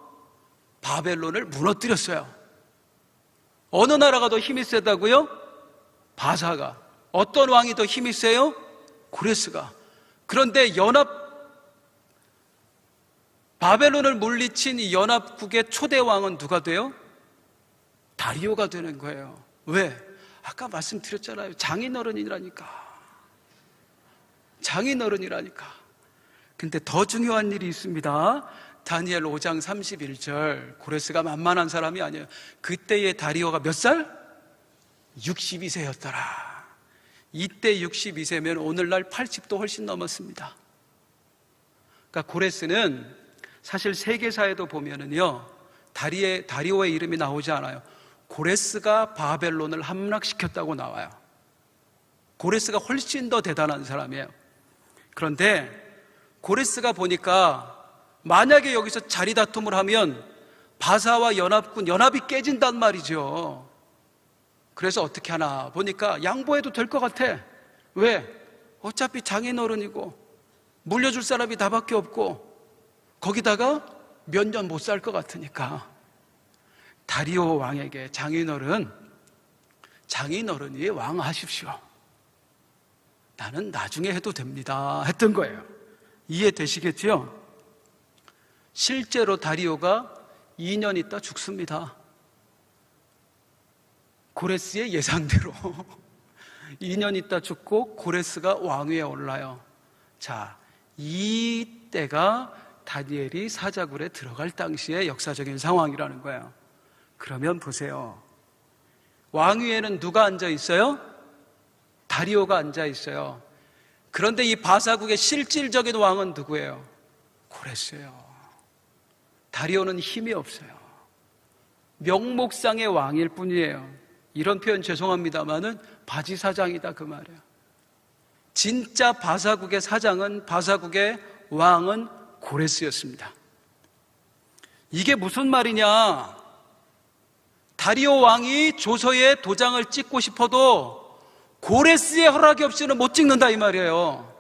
바벨론을 무너뜨렸어요. 어느 나라가 더 힘이 세다고요? 바사가. 어떤 왕이 더 힘이 세요? 고레스가. 그런데 바벨론을 물리친 이 연합국의 초대 왕은 누가 돼요? 다리오가 되는 거예요. 왜? 아까 말씀드렸잖아요. 장인어른이라니까. 근데 더 중요한 일이 있습니다. 다니엘 5장 31절. 고레스가 만만한 사람이 아니에요. 그때의 다리오가 몇 살? 62세였더라. 이때 62세면 오늘날 80도 훨씬 넘었습니다. 그러니까 고레스는 사실 세계사에도 보면은요, 다리오의 이름이 나오지 않아요. 고레스가 바벨론을 함락시켰다고 나와요. 고레스가 훨씬 더 대단한 사람이에요. 그런데 고레스가 보니까 만약에 여기서 자리 다툼을 하면 바사와 연합이 깨진단 말이죠. 그래서 어떻게 하나 보니까 양보해도 될 것 같아. 왜? 어차피 장인어른이고 물려줄 사람이 나밖에 없고 거기다가 몇 년 못 살 것 같으니까 다리오 왕에게 장인어른이 왕하십시오. 나는 나중에 해도 됩니다. 했던 거예요. 이해되시겠지요? 실제로 다리오가 2년 있다 죽습니다. 고레스의 예상대로 2년 있다 죽고 고레스가 왕위에 올라요. 자, 이때가 다니엘이 사자굴에 들어갈 당시의 역사적인 상황이라는 거예요. 그러면 보세요. 왕위에는 누가 앉아 있어요? 다리오가 앉아 있어요. 그런데 이 바사국의 실질적인 왕은 누구예요? 고레스예요. 다리오는 힘이 없어요. 명목상의 왕일 뿐이에요. 이런 표현 죄송합니다만은 바지사장이다 그 말이에요. 진짜 바사국의 왕은 고레스였습니다. 이게 무슨 말이냐? 다리오 왕이 조서에 도장을 찍고 싶어도 고레스의 허락이 없이는 못 찍는다 이 말이에요.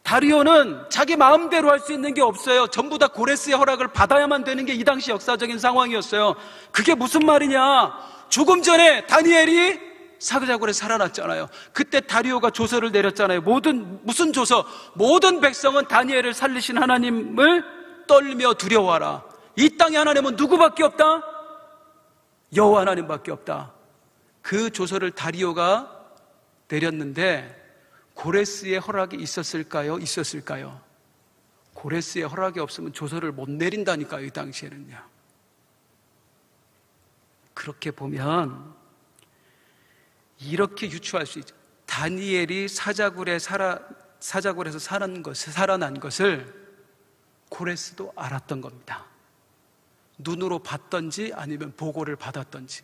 다리오는 자기 마음대로 할 수 있는 게 없어요. 전부 다 고레스의 허락을 받아야만 되는 게 이 당시 역사적인 상황이었어요. 그게 무슨 말이냐? 조금 전에 다니엘이 사자굴에 살아났잖아요. 그때 다리오가 조서를 내렸잖아요. 무슨 조서? 모든 백성은 다니엘을 살리신 하나님을 떨며 두려워하라. 이 땅에 하나님은 누구밖에 없다? 여호와 하나님밖에 없다. 그 조서를 다리오가 내렸는데 고레스의 허락이 있었을까요? 있었을까요? 고레스의 허락이 없으면 조서를 못 내린다니까요, 이 당시에는요. 그렇게 보면 이렇게 유추할 수 있죠. 다니엘이 사자굴에서 살아난 것을 고레스도 알았던 겁니다. 눈으로 봤던지 아니면 보고를 받았던지.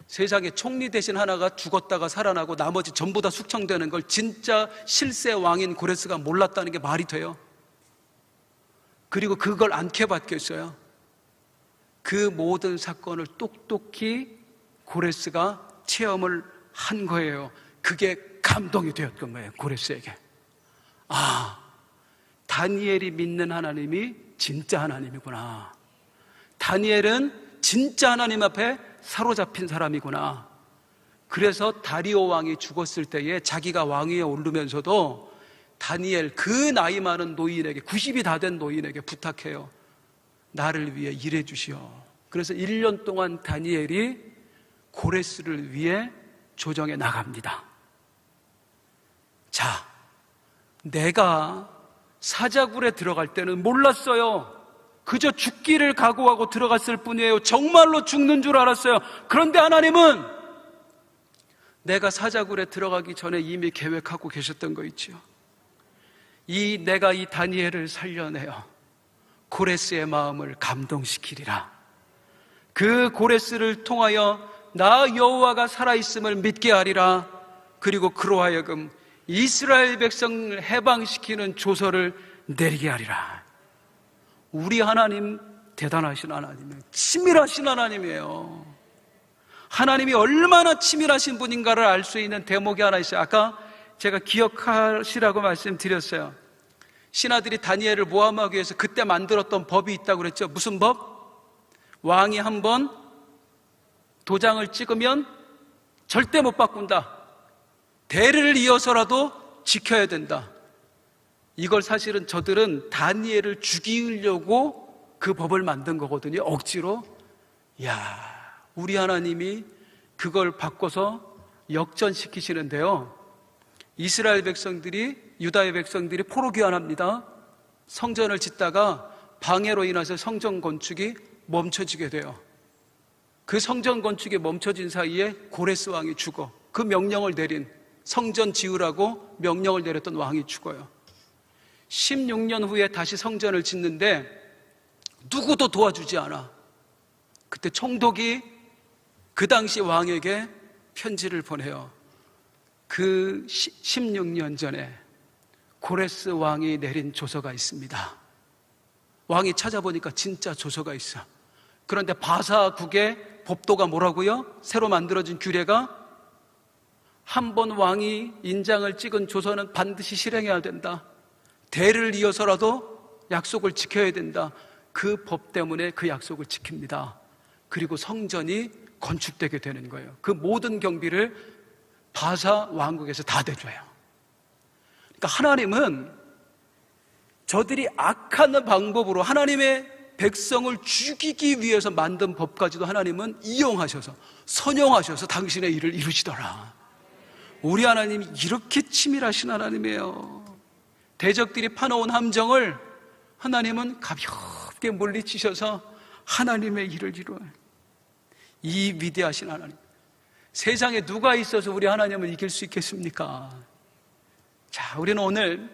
세상에 총리 대신 하나가 죽었다가 살아나고 나머지 전부 다 숙청되는 걸 진짜 실세 왕인 고레스가 몰랐다는 게 말이 돼요? 그리고 그걸 안 캐봤겠어요? 그 모든 사건을 똑똑히 고레스가 체험을 한 거예요. 그게 감동이 되었던 거예요, 고레스에게. 아, 다니엘이 믿는 하나님이 진짜 하나님이구나. 다니엘은 진짜 하나님 앞에 사로잡힌 사람이구나. 그래서 다리오 왕이 죽었을 때에 자기가 왕위에 오르면서도 다니엘 그 나이 많은 노인에게, 90이 다 된 노인에게 부탁해요. 나를 위해 일해 주시오. 그래서 1년 동안 다니엘이 고레스를 위해 조정해 나갑니다. 자, 내가 사자굴에 들어갈 때는 몰랐어요. 그저 죽기를 각오하고 들어갔을 뿐이에요. 정말로 죽는 줄 알았어요. 그런데 하나님은 내가 사자굴에 들어가기 전에 이미 계획하고 계셨던 거 있죠. 내가 이 다니엘을 살려내어 고레스의 마음을 감동시키리라. 그 고레스를 통하여 나 여호와가 살아있음을 믿게 하리라. 그리고 그로 하여금 이스라엘 백성을 해방시키는 조서를 내리게 하리라. 우리 하나님 대단하신 하나님이에요. 치밀하신 하나님이에요. 하나님이 얼마나 치밀하신 분인가를 알 수 있는 대목이 하나 있어요. 아까 제가 기억하시라고 말씀드렸어요. 신하들이 다니엘을 모함하기 위해서 그때 만들었던 법이 있다고 그랬죠. 무슨 법? 왕이 한번 도장을 찍으면 절대 못 바꾼다. 대를 이어서라도 지켜야 된다. 이걸 사실은 저들은 다니엘을 죽이려고 그 법을 만든 거거든요. 억지로. 우리 하나님이 그걸 바꿔서 역전시키시는데요. 이스라엘 백성들이, 유다의 백성들이 포로 귀환합니다. 성전을 짓다가 방해로 인해서 성전 건축이 멈춰지게 돼요. 그 성전 건축이 멈춰진 사이에 고레스 왕이 죽어. 그 명령을 내린, 성전 지으라고 명령을 내렸던 왕이 죽어요. 16년 후에 다시 성전을 짓는데 누구도 도와주지 않아. 그때 총독이 그 당시 왕에게 편지를 보내요. 그 16년 전에 고레스 왕이 내린 조서가 있습니다. 왕이 찾아보니까 진짜 조서가 있어. 그런데 바사국의 법도가 뭐라고요? 새로 만들어진 규례가 한 번 왕이 인장을 찍은 조서는 반드시 실행해야 된다. 대를 이어서라도 약속을 지켜야 된다. 그 법 때문에 그 약속을 지킵니다. 그리고 성전이 건축되게 되는 거예요. 그 모든 경비를 바사 왕국에서 다 대줘요. 그러니까 하나님은 저들이 악한 방법으로 하나님의 백성을 죽이기 위해서 만든 법까지도 하나님은 이용하셔서, 선용하셔서 당신의 일을 이루시더라. 우리 하나님이 이렇게 치밀하신 하나님이에요. 대적들이 파놓은 함정을 하나님은 가볍게 물리치셔서 하나님의 일을 이루어요. 이 위대하신 하나님, 세상에 누가 있어서 우리 하나님을 이길 수 있겠습니까? 자, 우리는 오늘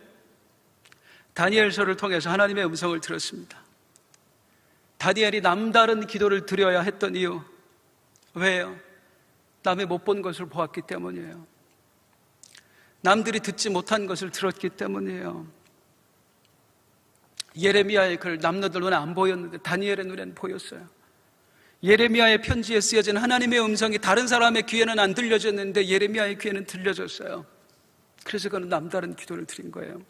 다니엘서를 통해서 하나님의 음성을 들었습니다. 다니엘이 남다른 기도를 드려야 했던 이유, 왜요? 남이 못 본 것을 보았기 때문이에요. 남들이 듣지 못한 것을 들었기 때문이에요. 예레미야의 글 남녀들 눈에 안 보였는데 다니엘의 눈에는 보였어요. 예레미야의 편지에 쓰여진 하나님의 음성이 다른 사람의 귀에는 안 들려졌는데 예레미야의 귀에는 들려졌어요. 그래서 그는 남다른 기도를 드린 거예요.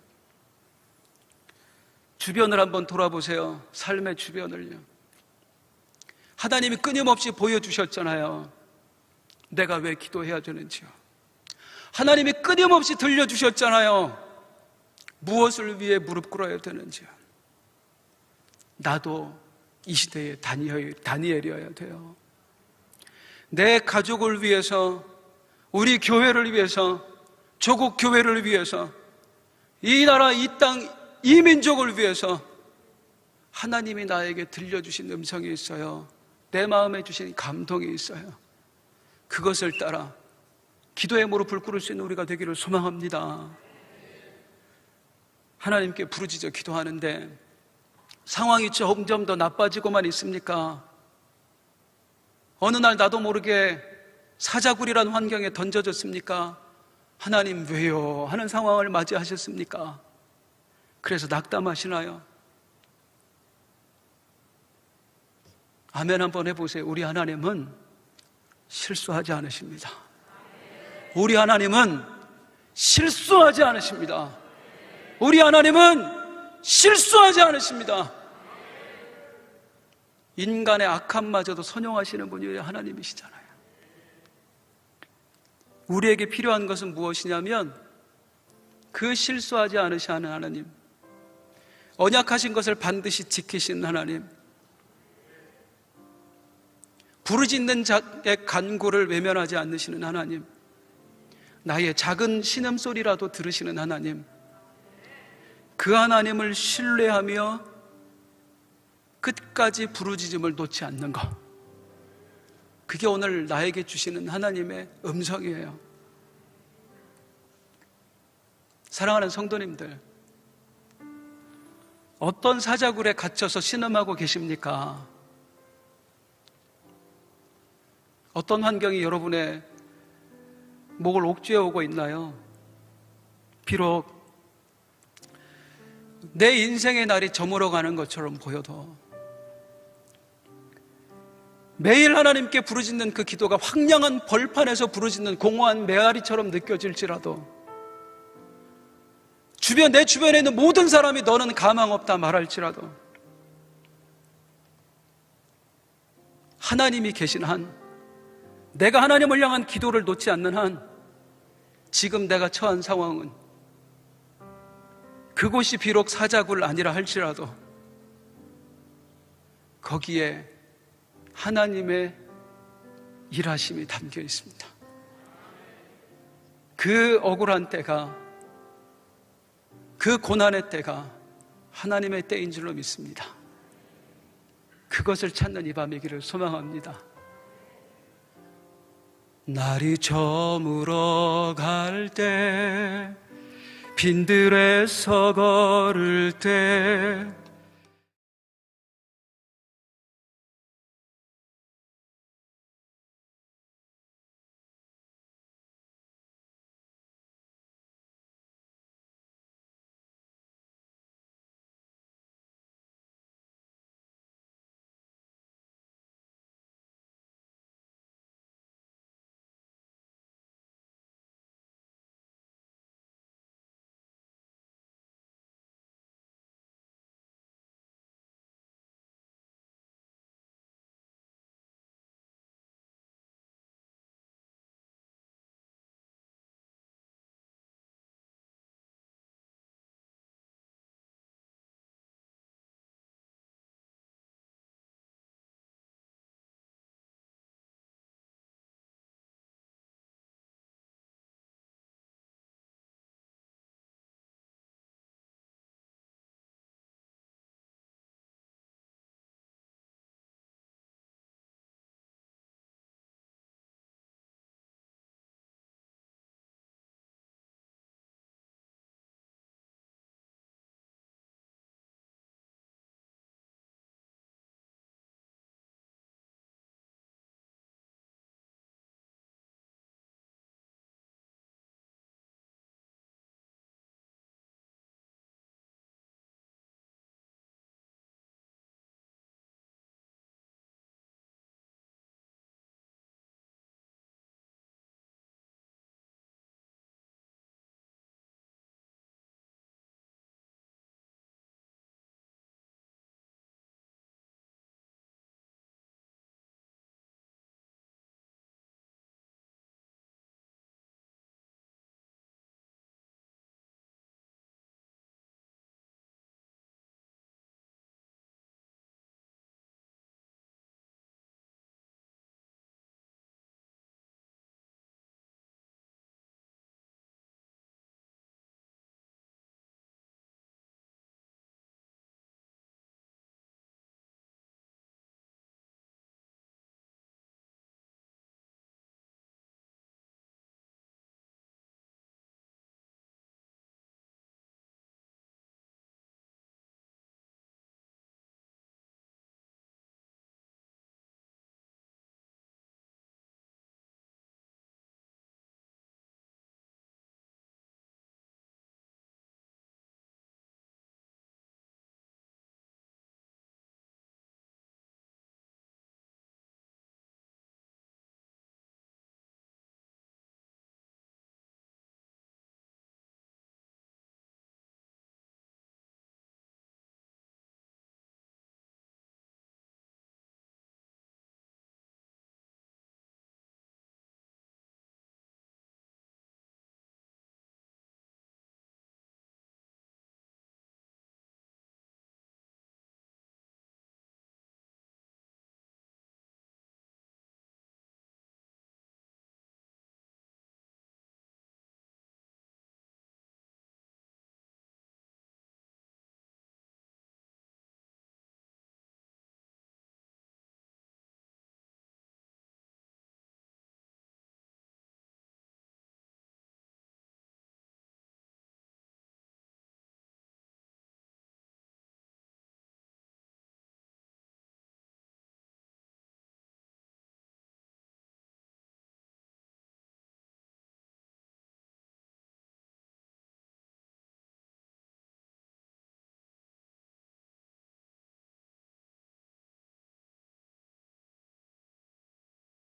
주변을 한번 돌아보세요. 삶의 주변을요. 하나님이 끊임없이 보여주셨잖아요. 내가 왜 기도해야 되는지요. 하나님이 끊임없이 들려주셨잖아요. 무엇을 위해 무릎 꿇어야 되는지요. 나도 이 시대의 다니엘이어야 돼요. 내 가족을 위해서, 우리 교회를 위해서, 조국 교회를 위해서, 이 나라, 이 땅, 이 민족을 위해서 하나님이 나에게 들려주신 음성이 있어요. 내 마음에 주신 감동이 있어요. 그것을 따라 기도의 무릎을 꿇을 수 있는 우리가 되기를 소망합니다. 하나님께 부르짖어 기도하는데 상황이 점점 더 나빠지고만 있습니까? 어느 날 나도 모르게 사자굴이라는 환경에 던져졌습니까? 하나님 왜요? 하는 상황을 맞이하셨습니까? 그래서 낙담하시나요? 아멘 한번 해보세요. 우리 하나님은 실수하지 않으십니다. 우리 하나님은 실수하지 않으십니다. 우리 하나님은 실수하지 않으십니다. 인간의 악함마저도 선용하시는 분이 하나님이시잖아요. 우리에게 필요한 것은 무엇이냐면 그 실수하지 않으시는 하나님, 언약하신 것을 반드시 지키시는 하나님, 부르짖는 자의 간구를 외면하지 않으시는 하나님, 나의 작은 신음소리라도 들으시는 하나님, 그 하나님을 신뢰하며 끝까지 부르짖음을 놓지 않는 것, 그게 오늘 나에게 주시는 하나님의 음성이에요. 사랑하는 성도님들, 어떤 사자굴에 갇혀서 신음하고 계십니까? 어떤 환경이 여러분의 목을 옥죄어 오고 있나요? 비록 내 인생의 날이 저물어가는 것처럼 보여도 매일 하나님께 부르짖는 그 기도가 황량한 벌판에서 부르짖는 공허한 메아리처럼 느껴질지라도, 내 주변에 있는 모든 사람이 너는 가망 없다 말할지라도, 하나님이 계신 한, 내가 하나님을 향한 기도를 놓지 않는 한, 지금 내가 처한 상황은 그곳이 비록 사자굴 아니라 할지라도 거기에 하나님의 일하심이 담겨 있습니다. 그 억울한 때가, 그 고난의 때가 하나님의 때인 줄로 믿습니다. 그것을 찾는 이 밤이기를 소망합니다. 날이 저물어 갈 때, 빈들에서 걸을 때,